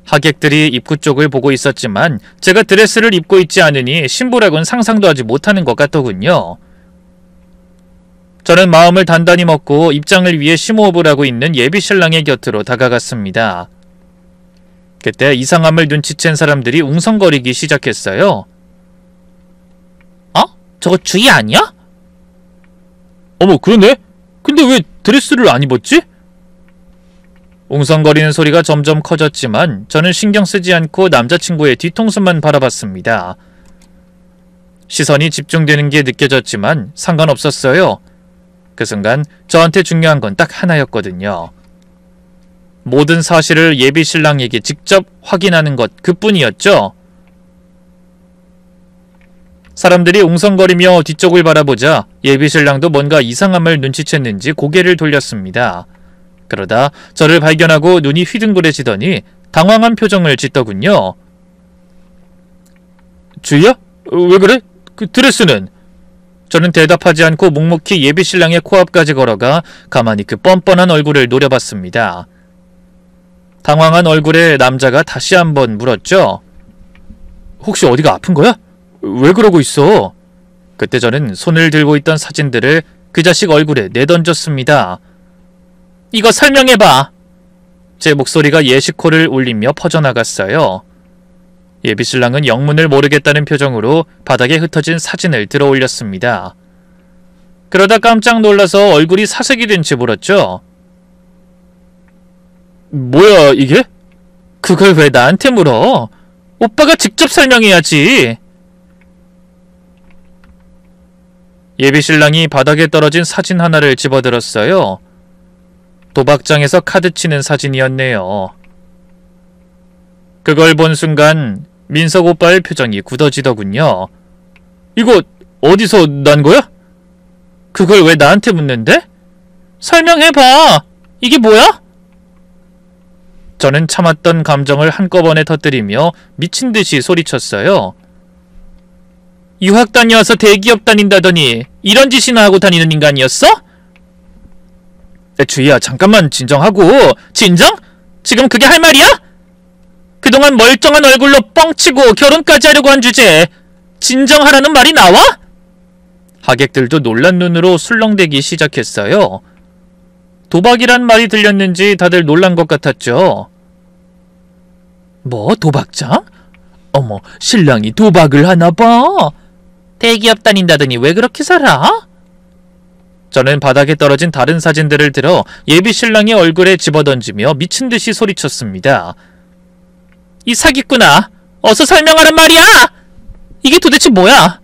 하객들이 입구 쪽을 보고 있었지만 제가 드레스를 입고 있지 않으니 신부라고는 상상도 하지 못하는 것 같더군요. 저는 마음을 단단히 먹고 입장을 위해 심호흡을 하고 있는 예비신랑의 곁으로 다가갔습니다. 그때 이상함을 눈치챈 사람들이 웅성거리기 시작했어요. 저거 주희 아니야? 어머, 그러네? 근데 왜 드레스를 안 입었지? 웅성거리는 소리가 점점 커졌지만 저는 신경 쓰지 않고 남자친구의 뒤통수만 바라봤습니다. 시선이 집중되는 게 느껴졌지만 상관없었어요. 그 순간 저한테 중요한 건 딱 하나였거든요. 모든 사실을 예비 신랑에게 직접 확인하는 것 그뿐이었죠. 사람들이 웅성거리며 뒤쪽을 바라보자 예비 신랑도 뭔가 이상함을 눈치챘는지 고개를 돌렸습니다. 그러다 저를 발견하고 눈이 휘둥그레지더니 당황한 표정을 짓더군요. 주희야? 왜 그래? 그 드레스는? 저는 대답하지 않고 묵묵히 예비 신랑의 코앞까지 걸어가 가만히 그 뻔뻔한 얼굴을 노려봤습니다. 당황한 얼굴에 남자가 다시 한번 물었죠. 혹시 어디가 아픈 거야? 왜 그러고 있어? 그때 저는 손을 들고 있던 사진들을 그 자식 얼굴에 내던졌습니다. 이거 설명해봐. 제 목소리가 예시코를 울리며 퍼져나갔어요. 예비신랑은 영문을 모르겠다는 표정으로 바닥에 흩어진 사진을 들어 올렸습니다. 그러다 깜짝 놀라서 얼굴이 사색이 된 채 물었죠. 뭐야 이게? 그걸 왜 나한테 물어? 오빠가 직접 설명해야지. 예비신랑이 바닥에 떨어진 사진 하나를 집어들었어요. 도박장에서 카드 치는 사진이었네요. 그걸 본 순간 민석 오빠의 표정이 굳어지더군요. 이거 어디서 난 거야? 그걸 왜 나한테 묻는데? 설명해봐. 이게 뭐야? 저는 참았던 감정을 한꺼번에 터뜨리며 미친 듯이 소리쳤어요. 유학 다녀와서 대기업 다닌다더니 이런 짓이나 하고 다니는 인간이었어? 주희야, 잠깐만 진정하고. 진정? 지금 그게 할 말이야? 그동안 멀쩡한 얼굴로 뻥치고 결혼까지 하려고 한 주제에 진정하라는 말이 나와? 하객들도 놀란 눈으로 술렁대기 시작했어요. 도박이란 말이 들렸는지 다들 놀란 것 같았죠. 뭐 도박장? 어머, 신랑이 도박을 하나 봐. 대기업 다닌다더니 왜 그렇게 살아? 저는 바닥에 떨어진 다른 사진들을 들어 예비 신랑의 얼굴에 집어던지며 미친듯이 소리쳤습니다. 이 사기꾼아, 어서 설명하란 말이야! 이게 도대체 뭐야?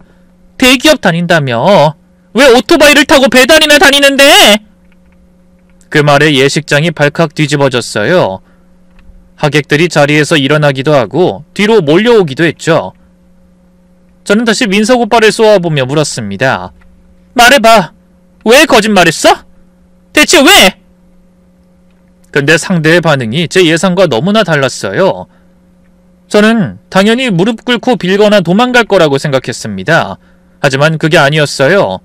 대기업 다닌다며 왜 오토바이를 타고 배달이나 다니는데? 그 말에 예식장이 발칵 뒤집어졌어요. 하객들이 자리에서 일어나기도 하고 뒤로 몰려오기도 했죠. 저는 다시 민석 오빠를 쏘아보며 물었습니다. 말해봐. 왜 거짓말했어? 대체 왜? 근데 상대의 반응이 제 예상과 너무나 달랐어요. 저는 당연히 무릎 꿇고 빌거나 도망갈 거라고 생각했습니다. 하지만 그게 아니었어요.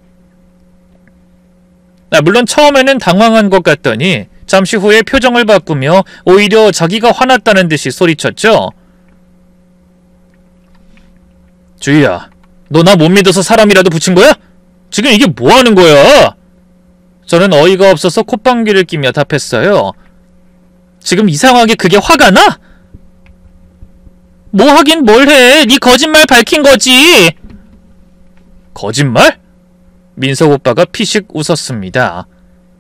물론 처음에는 당황한 것 같더니 잠시 후에 표정을 바꾸며 오히려 자기가 화났다는 듯이 소리쳤죠. 주희야, 너 나 못 믿어서 사람이라도 붙인 거야? 지금 이게 뭐 하는 거야? 저는 어이가 없어서 콧방귀를 끼며 답했어요. 지금 이상하게 그게 화가 나? 뭐 하긴 뭘 해. 네 거짓말 밝힌 거지. 거짓말? 민석 오빠가 피식 웃었습니다.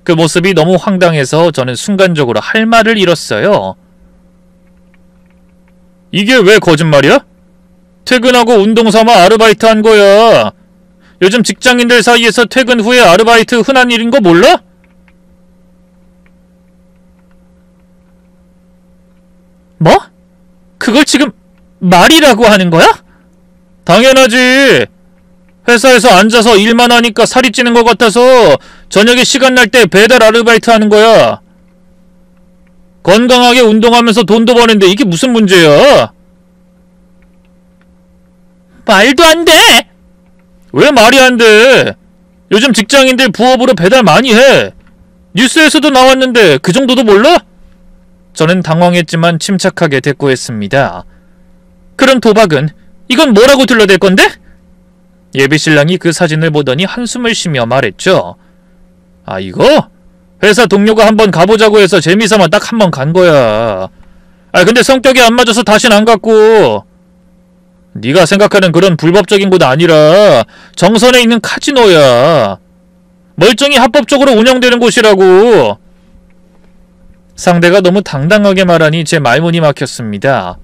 그 모습이 너무 황당해서 저는 순간적으로 할 말을 잃었어요. 이게 왜 거짓말이야? 퇴근하고 운동 삼아 아르바이트 한 거야. 요즘 직장인들 사이에서 퇴근 후에 아르바이트 흔한 일인 거 몰라? 뭐? 그걸 지금 말이라고 하는 거야? 당연하지. 회사에서 앉아서 일만 하니까 살이 찌는 것 같아서 저녁에 시간 날 때 배달 아르바이트 하는 거야. 건강하게 운동하면서 돈도 버는데 이게 무슨 문제야? 말도 안 돼! 왜 말이 안 돼? 요즘 직장인들 부업으로 배달 많이 해. 뉴스에서도 나왔는데 그 정도도 몰라? 저는 당황했지만 침착하게 대꾸했습니다. 그럼 도박은? 이건 뭐라고 둘러댈 건데? 예비신랑이 그 사진을 보더니 한숨을 쉬며 말했죠. 아, 이거? 회사 동료가 한번 가보자고 해서 재미삼아 딱 한 번 간 거야. 근데 성격이 안 맞아서 다신 안 갔고. 네가 생각하는 그런 불법적인 곳 아니라 정선에 있는 카지노야. 멀쩡히 합법적으로 운영되는 곳이라고. 상대가 너무 당당하게 말하니 제 말문이 막혔습니다.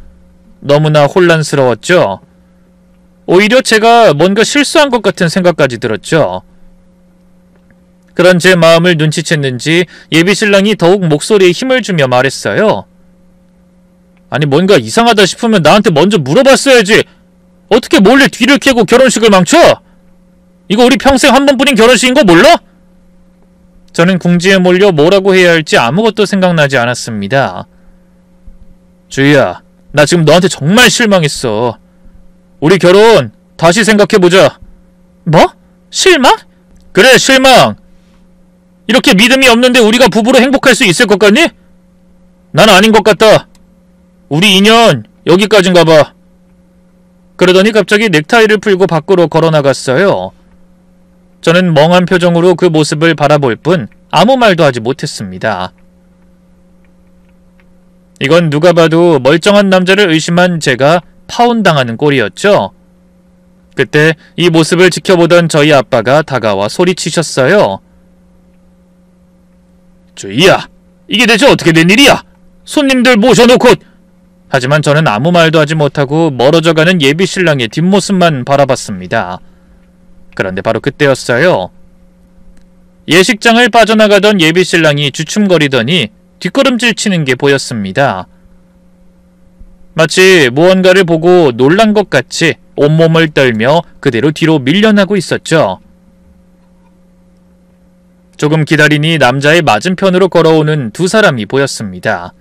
너무나 혼란스러웠죠. 오히려 제가 뭔가 실수한 것 같은 생각까지 들었죠. 그런 제 마음을 눈치챘는지 예비신랑이 더욱 목소리에 힘을 주며 말했어요. 아니 뭔가 이상하다 싶으면 나한테 먼저 물어봤어야지. 어떻게 몰래 뒤를 캐고 결혼식을 망쳐? 이거 우리 평생 한 번뿐인 결혼식인 거 몰라? 저는 궁지에 몰려 뭐라고 해야 할지 아무것도 생각나지 않았습니다. 주희야, 나 지금 너한테 정말 실망했어. 우리 결혼 다시 생각해보자. 뭐? 실망? 그래, 실망. 이렇게 믿음이 없는데 우리가 부부로 행복할 수 있을 것 같니? 난 아닌 것 같다. 우리 인연 여기까지인가 봐. 그러더니 갑자기 넥타이를 풀고 밖으로 걸어나갔어요. 저는 멍한 표정으로 그 모습을 바라볼 뿐 아무 말도 하지 못했습니다. 이건 누가 봐도 멀쩡한 남자를 의심한 제가 파혼당하는 꼴이었죠. 그때 이 모습을 지켜보던 저희 아빠가 다가와 소리치셨어요. 주희야, 이게 대체 어떻게 된 일이야? 손님들 모셔놓고... 하지만 저는 아무 말도 하지 못하고 멀어져가는 예비신랑의 뒷모습만 바라봤습니다. 그런데 바로 그때였어요. 예식장을 빠져나가던 예비신랑이 주춤거리더니 뒷걸음질 치는 게 보였습니다. 마치 무언가를 보고 놀란 것 같이 온몸을 떨며 그대로 뒤로 밀려나고 있었죠. 조금 기다리니 남자의 맞은편으로 걸어오는 두 사람이 보였습니다.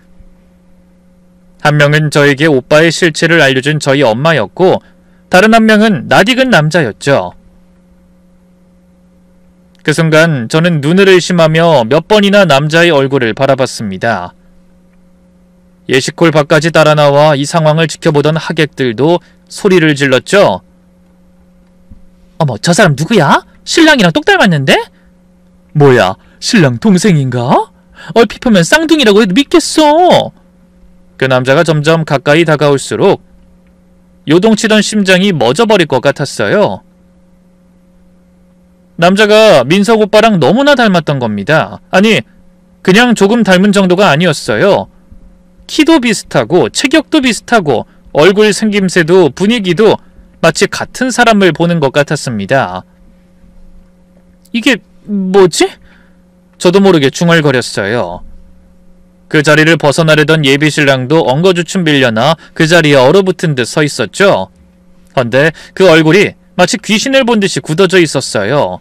한 명은 저에게 오빠의 실체를 알려준 저희 엄마였고 다른 한 명은 낯익은 남자였죠. 그 순간 저는 눈을 의심하며 몇 번이나 남자의 얼굴을 바라봤습니다. 예식홀 밖까지 따라 나와 이 상황을 지켜보던 하객들도 소리를 질렀죠. 어머, 저 사람 누구야? 신랑이랑 똑 닮았는데? 뭐야, 신랑 동생인가? 얼핏 보면 쌍둥이라고 해도 믿겠어. 그 남자가 점점 가까이 다가올수록 요동치던 심장이 멎어버릴 것 같았어요. 남자가 민석 오빠랑 너무나 닮았던 겁니다. 아니, 그냥 조금 닮은 정도가 아니었어요. 키도 비슷하고 체격도 비슷하고 얼굴 생김새도 분위기도 마치 같은 사람을 보는 것 같았습니다. 이게 뭐지? 저도 모르게 중얼거렸어요. 그 자리를 벗어나려던 예비신랑도 엉거주춤 밀려나 그 자리에 얼어붙은 듯 서 있었죠. 헌데 그 얼굴이 마치 귀신을 본 듯이 굳어져 있었어요.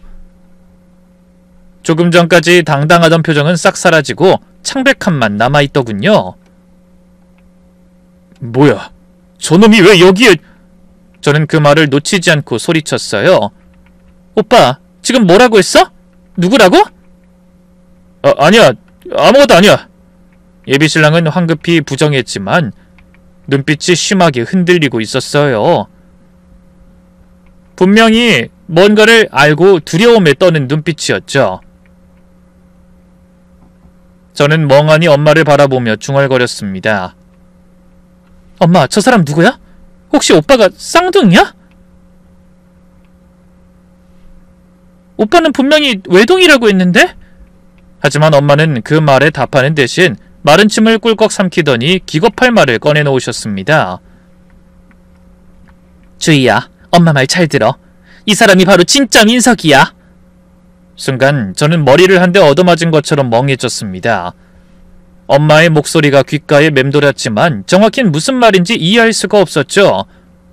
조금 전까지 당당하던 표정은 싹 사라지고 창백함만 남아있더군요. 뭐야, 저놈이 왜 여기에... 저는 그 말을 놓치지 않고 소리쳤어요. 오빠, 지금 뭐라고 했어? 누구라고? 아니야, 아무것도 아니야. 예비신랑은 황급히 부정했지만 눈빛이 심하게 흔들리고 있었어요. 분명히 뭔가를 알고 두려움에 떠는 눈빛이었죠. 저는 멍하니 엄마를 바라보며 중얼거렸습니다. 엄마, 저 사람 누구야? 혹시 오빠가 쌍둥이야? 오빠는 분명히 외동이라고 했는데? 하지만 엄마는 그 말에 답하는 대신 마른 침을 꿀꺽 삼키더니 기겁할 말을 꺼내놓으셨습니다. 주희야, 엄마 말 잘 들어. 이 사람이 바로 진짜 민석이야. 순간 저는 머리를 한 대 얻어맞은 것처럼 멍해졌습니다. 엄마의 목소리가 귓가에 맴돌았지만 정확히는 무슨 말인지 이해할 수가 없었죠.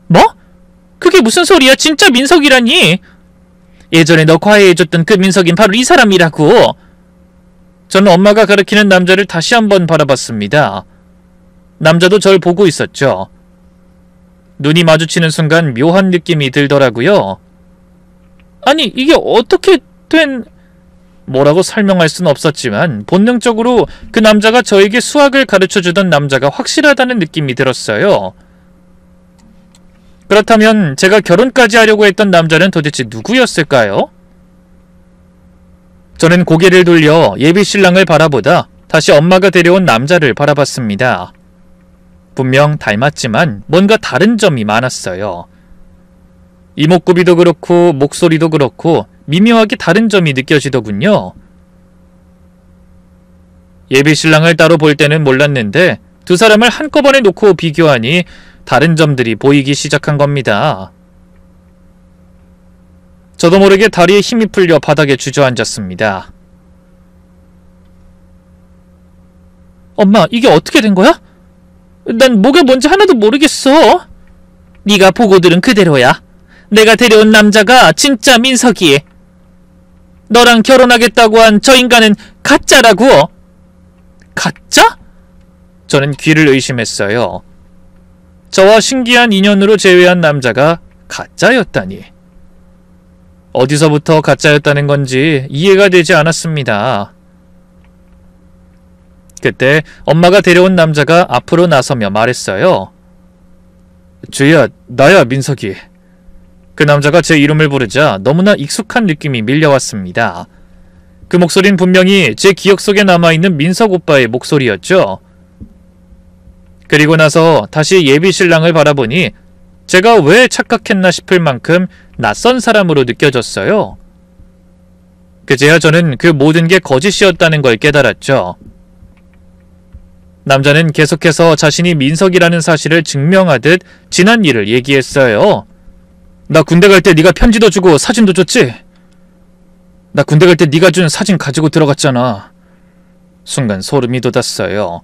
뭐? 그게 무슨 소리야? 진짜 민석이라니? 예전에 너 과외해줬던 그 민석인 바로 이 사람이라고. 저는 엄마가 가리키는 남자를 다시 한번 바라봤습니다. 남자도 절 보고 있었죠. 눈이 마주치는 순간 묘한 느낌이 들더라고요. 아니, 이게 어떻게 된... 뭐라고 설명할 수는 없었지만 본능적으로 그 남자가 저에게 수학을 가르쳐주던 남자가 확실하다는 느낌이 들었어요. 그렇다면 제가 결혼까지 하려고 했던 남자는 도대체 누구였을까요? 저는 고개를 돌려 예비신랑을 바라보다 다시 엄마가 데려온 남자를 바라봤습니다. 분명 닮았지만 뭔가 다른 점이 많았어요. 이목구비도 그렇고 목소리도 그렇고 미묘하게 다른 점이 느껴지더군요. 예비신랑을 따로 볼 때는 몰랐는데 두 사람을 한꺼번에 놓고 비교하니 다른 점들이 보이기 시작한 겁니다. 저도 모르게 다리에 힘이 풀려 바닥에 주저앉았습니다. 엄마, 이게 어떻게 된 거야? 난 뭐가 뭔지 하나도 모르겠어. 네가 보고 들은 그대로야. 내가 데려온 남자가 진짜 민석이. 너랑 결혼하겠다고 한 저 인간은 가짜라고. 가짜? 저는 귀를 의심했어요. 저와 신기한 인연으로 재회한 남자가 가짜였다니. 어디서부터 가짜였다는 건지 이해가 되지 않았습니다. 그때 엄마가 데려온 남자가 앞으로 나서며 말했어요. 주희야, 나야 민석이. 그 남자가 제 이름을 부르자 너무나 익숙한 느낌이 밀려왔습니다. 그 목소리는 분명히 제 기억 속에 남아있는 민석 오빠의 목소리였죠. 그리고 나서 다시 예비신랑을 바라보니 제가 왜 착각했나 싶을 만큼 낯선 사람으로 느껴졌어요. 그제야 저는 그 모든 게 거짓이었다는 걸 깨달았죠. 남자는 계속해서 자신이 민석이라는 사실을 증명하듯 지난 일을 얘기했어요. 나 군대 갈 때 네가 편지도 주고 사진도 줬지? 나 군대 갈 때 네가 준 사진 가지고 들어갔잖아. 순간 소름이 돋았어요.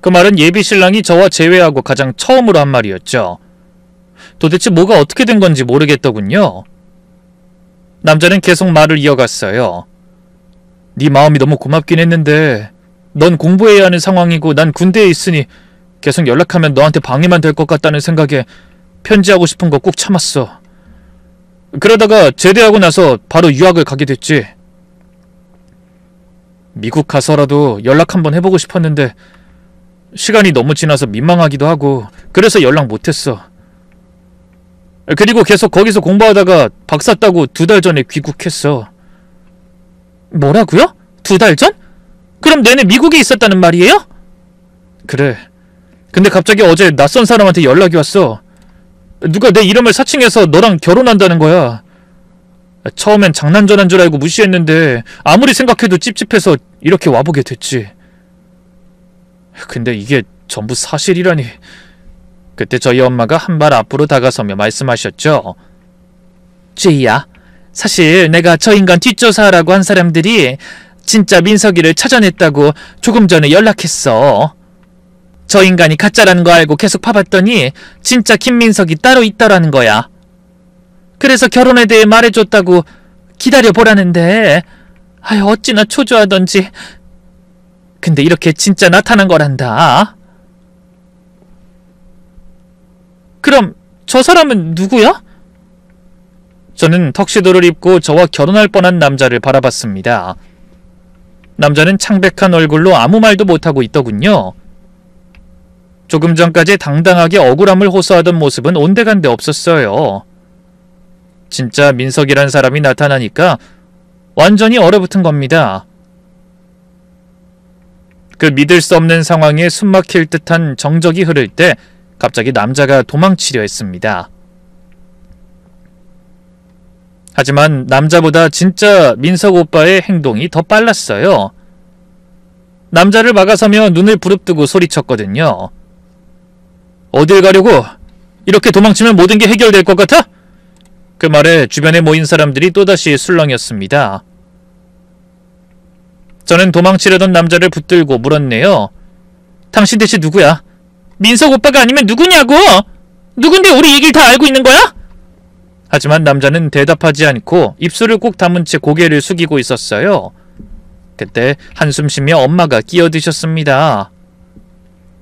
그 말은 예비신랑이 저와 재회하고 가장 처음으로 한 말이었죠. 도대체 뭐가 어떻게 된 건지 모르겠더군요. 남자는 계속 말을 이어갔어요. 네 마음이 너무 고맙긴 했는데 넌 공부해야 하는 상황이고 난 군대에 있으니 계속 연락하면 너한테 방해만 될 것 같다는 생각에 편지하고 싶은 거 꾹 참았어. 그러다가 제대하고 나서 바로 유학을 가게 됐지. 미국 가서라도 연락 한번 해보고 싶었는데 시간이 너무 지나서 민망하기도 하고 그래서 연락 못했어. 그리고 계속 거기서 공부하다가 박사 따고 2달 전에 귀국했어. 뭐라고요? 2달 전? 그럼 내내 미국에 있었다는 말이에요? 그래. 근데 갑자기 어제 낯선 사람한테 연락이 왔어. 누가 내 이름을 사칭해서 너랑 결혼한다는 거야. 처음엔 장난 전화인 줄 알고 무시했는데 아무리 생각해도 찝찝해서 이렇게 와보게 됐지. 근데 이게 전부 사실이라니. 그때 저희 엄마가 한 발 앞으로 다가서며 말씀하셨죠. 주희야, 사실 내가 저 인간 뒷조사하라고 한 사람들이 진짜 민석이를 찾아냈다고 조금 전에 연락했어. 저 인간이 가짜라는 거 알고 계속 파봤더니 진짜 김민석이 따로 있더라는 거야. 그래서 결혼에 대해 말해줬다고 기다려보라는데 어찌나 초조하던지. 근데 이렇게 진짜 나타난 거란다. 그럼 저 사람은 누구야? 저는 턱시도를 입고 저와 결혼할 뻔한 남자를 바라봤습니다. 남자는 창백한 얼굴로 아무 말도 못하고 있더군요. 조금 전까지 당당하게 억울함을 호소하던 모습은 온데간데 없었어요. 진짜 민석이란 사람이 나타나니까 완전히 얼어붙은 겁니다. 그 믿을 수 없는 상황에 숨막힐 듯한 정적이 흐를 때 갑자기 남자가 도망치려 했습니다. 하지만 남자보다 진짜 민석 오빠의 행동이 더 빨랐어요. 남자를 막아서며 눈을 부릅뜨고 소리쳤거든요. 어딜 가려고? 이렇게 도망치면 모든 게 해결될 것 같아? 그 말에 주변에 모인 사람들이 또다시 술렁였습니다. 저는 도망치려던 남자를 붙들고 물었네요. 당신 대체 누구야? 민석 오빠가 아니면 누구냐고! 누군데 우리 얘기를 다 알고 있는 거야? 하지만 남자는 대답하지 않고 입술을 꼭 다문 채 고개를 숙이고 있었어요. 그때 한숨 쉬며 엄마가 끼어드셨습니다.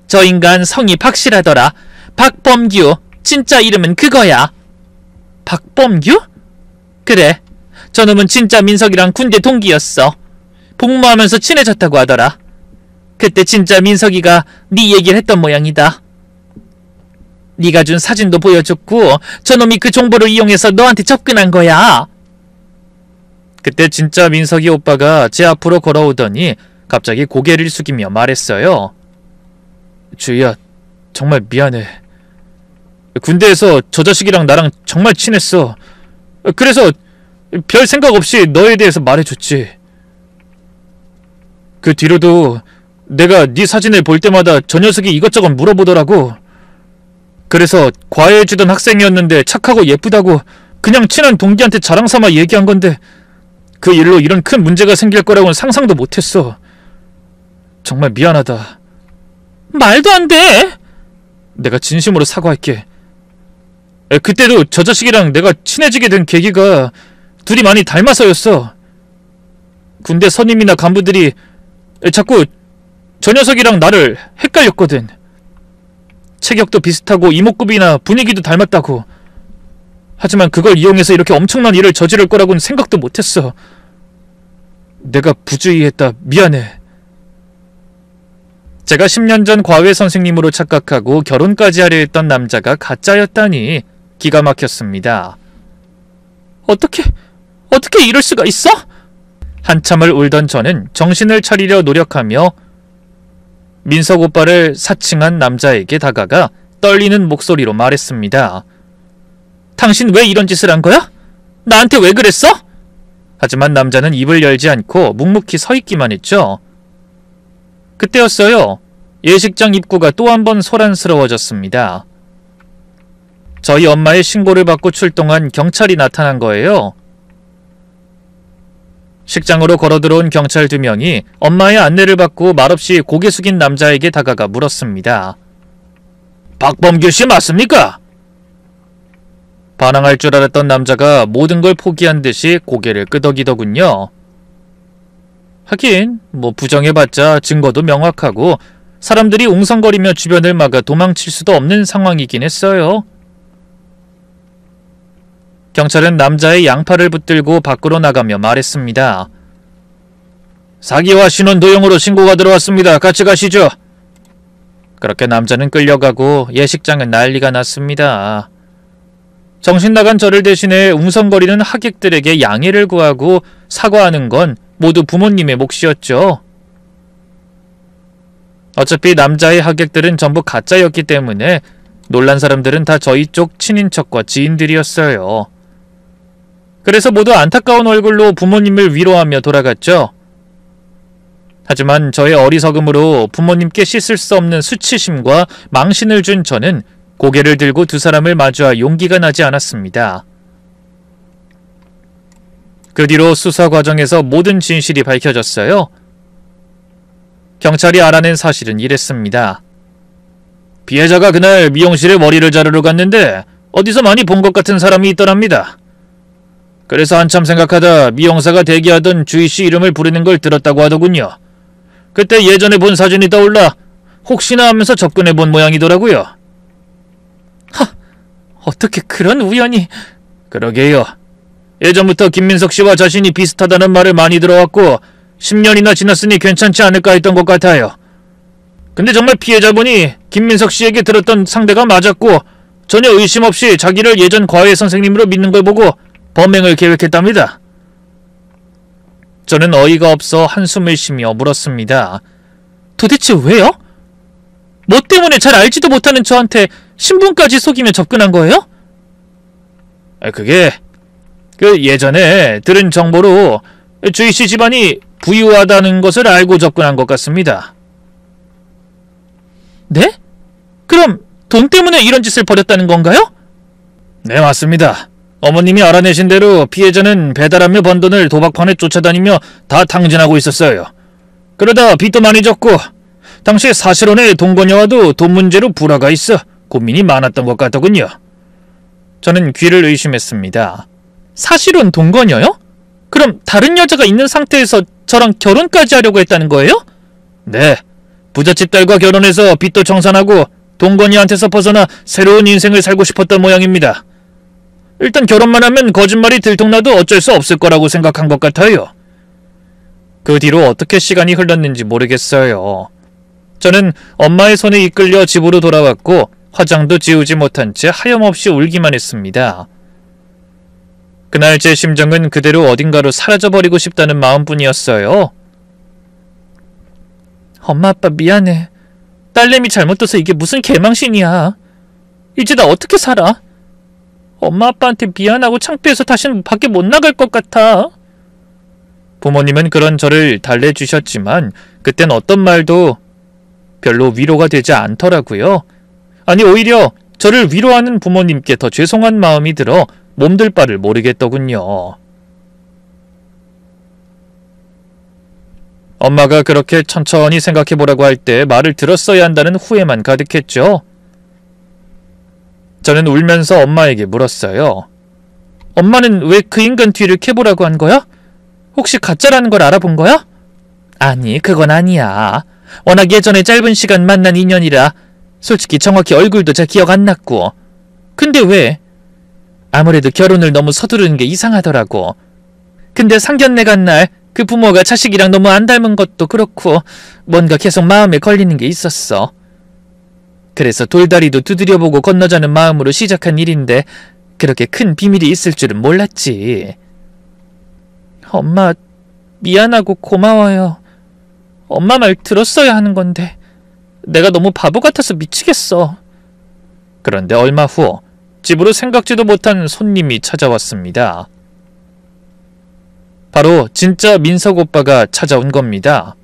저 인간 성이 박씨라더라. 박범규. 진짜 이름은 그거야. 박범규? 그래. 저놈은 진짜 민석이랑 군대 동기였어. 복무하면서 친해졌다고 하더라. 그때 진짜 민석이가 네 얘기를 했던 모양이다. 네가 준 사진도 보여줬고 저놈이 그 정보를 이용해서 너한테 접근한 거야. 그때 진짜 민석이 오빠가 제 앞으로 걸어오더니 갑자기 고개를 숙이며 말했어요. 주희야, 정말 미안해. 군대에서 저 자식이랑 나랑 정말 친했어. 그래서 별 생각 없이 너에 대해서 말해줬지. 그 뒤로도 내가 네 사진을 볼 때마다 저 녀석이 이것저것 물어보더라고. 그래서 과외해주던 학생이었는데 착하고 예쁘다고 그냥 친한 동기한테 자랑삼아 얘기한 건데 그 일로 이런 큰 문제가 생길 거라고는 상상도 못했어. 정말 미안하다. 말도 안 돼! 내가 진심으로 사과할게. 그때도 저 자식이랑 내가 친해지게 된 계기가 둘이 많이 닮아서였어. 군대 선임이나 간부들이 자꾸 저 녀석이랑 나를 헷갈렸거든. 체격도 비슷하고 이목구비나 분위기도 닮았다고. 하지만 그걸 이용해서 이렇게 엄청난 일을 저지를 거라고는 생각도 못했어. 내가 부주의했다. 미안해. 제가 10년 전 과외 선생님으로 착각하고 결혼까지 하려 했던 남자가 가짜였다니 기가 막혔습니다. 어떻게 이럴 수가 있어? 한참을 울던 저는 정신을 차리려 노력하며 민석 오빠를 사칭한 남자에게 다가가 떨리는 목소리로 말했습니다. 당신 왜 이런 짓을 한 거야? 나한테 왜 그랬어? 하지만 남자는 입을 열지 않고 묵묵히 서 있기만 했죠. 그때였어요. 예식장 입구가 또 한 번 소란스러워졌습니다. 저희 엄마의 신고를 받고 출동한 경찰이 나타난 거예요. 식장으로 걸어들어온 경찰 2명이 엄마의 안내를 받고 말없이 고개 숙인 남자에게 다가가 물었습니다. 박범규 씨 맞습니까? 반항할 줄 알았던 남자가 모든 걸 포기한 듯이 고개를 끄덕이더군요. 하긴 부정해봤자 증거도 명확하고 사람들이 웅성거리며 주변을 막아 도망칠 수도 없는 상황이긴 했어요. 경찰은 남자의 양팔을 붙들고 밖으로 나가며 말했습니다. 사기와 신원 도용으로 신고가 들어왔습니다. 같이 가시죠. 그렇게 남자는 끌려가고 예식장은 난리가 났습니다. 정신 나간 저를 대신해 웅성거리는 하객들에게 양해를 구하고 사과하는 건 모두 부모님의 몫이었죠. 어차피 남자의 하객들은 전부 가짜였기 때문에 놀란 사람들은 다 저희 쪽 친인척과 지인들이었어요. 그래서 모두 안타까운 얼굴로 부모님을 위로하며 돌아갔죠. 하지만 저의 어리석음으로 부모님께 씻을 수 없는 수치심과 망신을 준 저는 고개를 들고 두 사람을 마주할 용기가 나지 않았습니다. 그 뒤로 수사 과정에서 모든 진실이 밝혀졌어요. 경찰이 알아낸 사실은 이랬습니다. 피해자가 그날 미용실에 머리를 자르러 갔는데 어디서 많이 본 것 같은 사람이 있더랍니다. 그래서 한참 생각하다 미용사가 대기하던 주희씨 이름을 부르는 걸 들었다고 하더군요. 그때 예전에 본 사진이 떠올라 혹시나 하면서 접근해본 모양이더라고요. 어떻게 그런 우연이... 그러게요. 예전부터 김민석 씨와 자신이 비슷하다는 말을 많이 들어왔고 10년이나 지났으니 괜찮지 않을까 했던 것 같아요. 근데 정말 피해자분이 김민석 씨에게 들었던 상대가 맞았고 전혀 의심 없이 자기를 예전 과외 선생님으로 믿는 걸 보고 범행을 계획했답니다. 저는 어이가 없어 한숨을 쉬며 물었습니다. 도대체 왜요? 뭐 때문에 잘 알지도 못하는 저한테 신분까지 속이며 접근한 거예요? 그게 예전에 들은 정보로 주희씨 집안이 부유하다는 것을 알고 접근한 것 같습니다. 네? 그럼 돈 때문에 이런 짓을 벌였다는 건가요? 네, 맞습니다. 어머님이 알아내신 대로 피해자는 배달하며 번 돈을 도박판에 쫓아다니며 다 탕진하고 있었어요. 그러다 빚도 많이 졌고 당시 사실혼의 동거녀와도 돈 문제로 불화가 있어 고민이 많았던 것 같더군요. 저는 귀를 의심했습니다. 사실혼 동거녀요? 그럼 다른 여자가 있는 상태에서 저랑 결혼까지 하려고 했다는 거예요? 네. 부잣집 딸과 결혼해서 빚도 청산하고 동거녀한테서 벗어나 새로운 인생을 살고 싶었던 모양입니다. 일단 결혼만 하면 거짓말이 들통나도 어쩔 수 없을 거라고 생각한 것 같아요. 그 뒤로 어떻게 시간이 흘렀는지 모르겠어요. 저는 엄마의 손에 이끌려 집으로 돌아왔고 화장도 지우지 못한 채 하염없이 울기만 했습니다. 그날 제 심정은 그대로 어딘가로 사라져버리고 싶다는 마음뿐이었어요. 엄마 아빠 미안해. 딸내미 잘못돼서 이게 무슨 개망신이야. 이제 나 어떻게 살아? 엄마 아빠한테 미안하고 창피해서 다시는 밖에 못 나갈 것 같아. 부모님은 그런 저를 달래주셨지만 그땐 어떤 말도 별로 위로가 되지 않더라고요. 아니 오히려 저를 위로하는 부모님께 더 죄송한 마음이 들어 몸둘 바를 모르겠더군요. 엄마가 그렇게 천천히 생각해보라고 할 때 말을 들었어야 한다는 후회만 가득했죠. 저는 울면서 엄마에게 물었어요. 엄마는 왜 그 인간 뒤를 캐보라고 한 거야? 혹시 가짜라는 걸 알아본 거야? 아니, 그건 아니야. 워낙 예전에 짧은 시간 만난 인연이라 솔직히 정확히 얼굴도 잘 기억 안 났고. 근데 왜? 아무래도 결혼을 너무 서두르는 게 이상하더라고. 근데 상견례 간 날 그 부모가 자식이랑 너무 안 닮은 것도 그렇고 뭔가 계속 마음에 걸리는 게 있었어. 그래서 돌다리도 두드려보고 건너자는 마음으로 시작한 일인데 그렇게 큰 비밀이 있을 줄은 몰랐지. 엄마, 미안하고 고마워요. 엄마 말 들었어야 하는 건데 내가 너무 바보 같아서 미치겠어. 그런데 얼마 후 집으로 생각지도 못한 손님이 찾아왔습니다. 바로 진짜 민석 오빠가 찾아온 겁니다.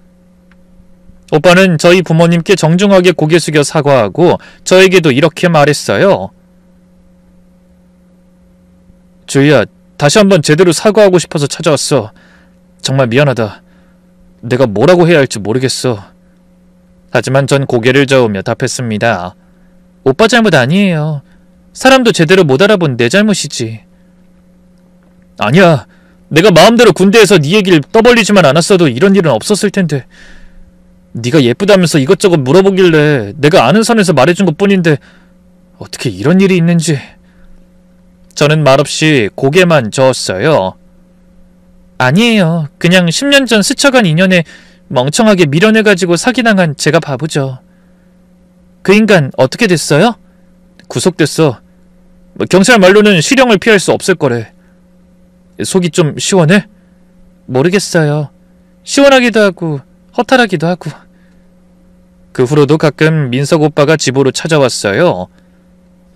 오빠는 저희 부모님께 정중하게 고개 숙여 사과하고 저에게도 이렇게 말했어요. 주희야, 다시 한번 제대로 사과하고 싶어서 찾아왔어. 정말 미안하다. 내가 뭐라고 해야 할지 모르겠어. 하지만 전 고개를 저으며 답했습니다. 오빠 잘못 아니에요. 사람도 제대로 못 알아본 내 잘못이지. 아니야. 내가 마음대로 군대에서 네 얘기를 떠벌리지만 않았어도 이런 일은 없었을 텐데. 네가 예쁘다면서 이것저것 물어보길래 내가 아는 선에서 말해준 것뿐인데 어떻게 이런 일이 있는지. 저는 말없이 고개만 저었어요. 아니에요. 그냥 10년 전 스쳐간 인연에 멍청하게 미련해가지고 사기당한 제가 바보죠. 그 인간 어떻게 됐어요? 구속됐어. 경찰 말로는 실형을 피할 수 없을 거래. 속이 좀 시원해? 모르겠어요. 시원하기도 하고 허탈하기도 하고. 그 후로도 가끔 민석 오빠가 집으로 찾아왔어요.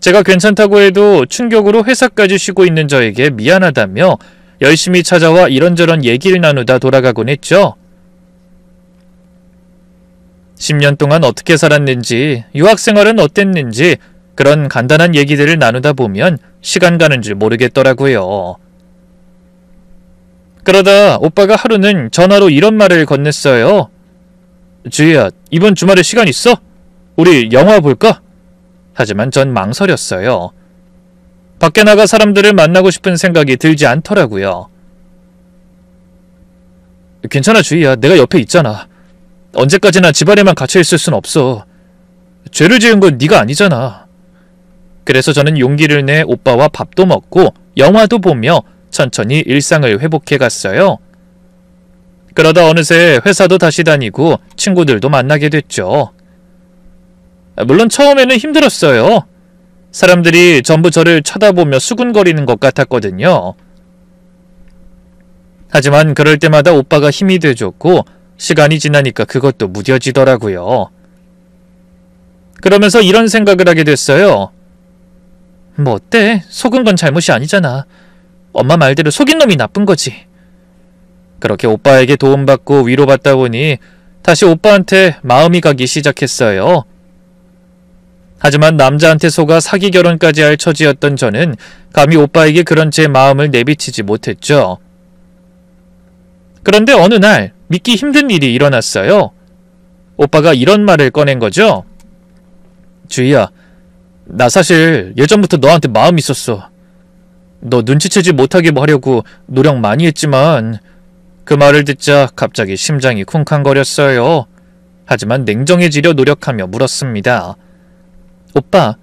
제가 괜찮다고 해도 충격으로 회사까지 쉬고 있는 저에게 미안하다며 열심히 찾아와 이런저런 얘기를 나누다 돌아가곤 했죠. 10년 동안 어떻게 살았는지, 유학생활은 어땠는지 그런 간단한 얘기들을 나누다 보면 시간 가는 줄 모르겠더라고요. 그러다 오빠가 하루는 전화로 이런 말을 건넸어요. 주희야, 이번 주말에 시간 있어? 우리 영화 볼까? 하지만 전 망설였어요. 밖에 나가 사람들을 만나고 싶은 생각이 들지 않더라고요. 괜찮아 주희야, 내가 옆에 있잖아. 언제까지나 집 안에만 갇혀있을 순 없어. 죄를 지은 건 네가 아니잖아. 그래서 저는 용기를 내 오빠와 밥도 먹고 영화도 보며 천천히 일상을 회복해갔어요. 그러다 어느새 회사도 다시 다니고 친구들도 만나게 됐죠. 물론 처음에는 힘들었어요. 사람들이 전부 저를 쳐다보며 수군거리는 것 같았거든요. 하지만 그럴 때마다 오빠가 힘이 돼줬고 시간이 지나니까 그것도 무뎌지더라고요. 그러면서 이런 생각을 하게 됐어요. 뭐 어때? 속은 건 잘못이 아니잖아. 엄마 말대로 속인 놈이 나쁜 거지. 그렇게 오빠에게 도움받고 위로받다 보니 다시 오빠한테 마음이 가기 시작했어요. 하지만 남자한테 속아 사기 결혼까지 할 처지였던 저는 감히 오빠에게 그런 제 마음을 내비치지 못했죠. 그런데 어느 날 믿기 힘든 일이 일어났어요. 오빠가 이런 말을 꺼낸 거죠. 주희야, 나 사실 예전부터 너한테 마음이 있었어. 너 눈치채지 못하게 하려고 노력 많이 했지만. 그 말을 듣자 갑자기 심장이 쿵쾅거렸어요. 하지만 냉정해지려 노력하며 물었습니다. 오빠,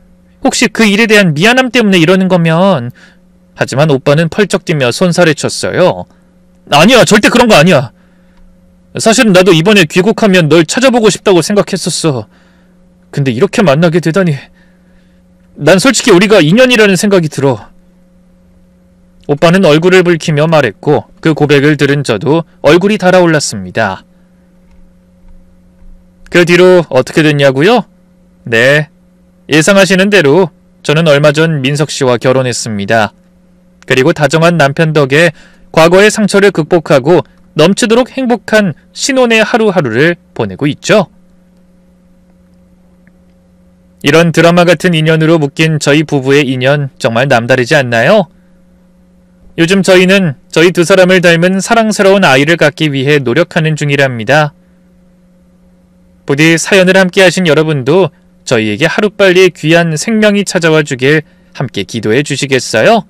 혹시 그 일에 대한 미안함 때문에 이러는 거면. 하지만 오빠는 펄쩍 뛰며 손살을 쳤어요. 아니야, 절대 그런 거 아니야. 사실은 나도 이번에 귀국하면 널 찾아보고 싶다고 생각했었어. 근데 이렇게 만나게 되다니. 난 솔직히 우리가 인연이라는 생각이 들어. 오빠는 얼굴을 붉히며 말했고 그 고백을 들은 저도 얼굴이 달아올랐습니다. 그 뒤로 어떻게 됐냐고요? 네, 예상하시는 대로 저는 얼마 전 민석 씨와 결혼했습니다. 그리고 다정한 남편 덕에 과거의 상처를 극복하고 넘치도록 행복한 신혼의 하루하루를 보내고 있죠. 이런 드라마 같은 인연으로 묶인 저희 부부의 인연 정말 남다르지 않나요? 요즘 저희는 저희 두 사람을 닮은 사랑스러운 아이를 갖기 위해 노력하는 중이랍니다. 부디 사연을 함께 하신 여러분도 저희에게 하루빨리 귀한 생명이 찾아와 주길 함께 기도해 주시겠어요?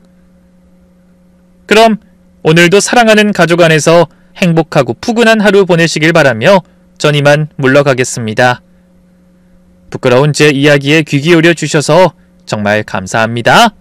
그럼 오늘도 사랑하는 가족 안에서 행복하고 푸근한 하루 보내시길 바라며 전 이만 물러가겠습니다. 부끄러운 제 이야기에 귀 기울여 주셔서 정말 감사합니다.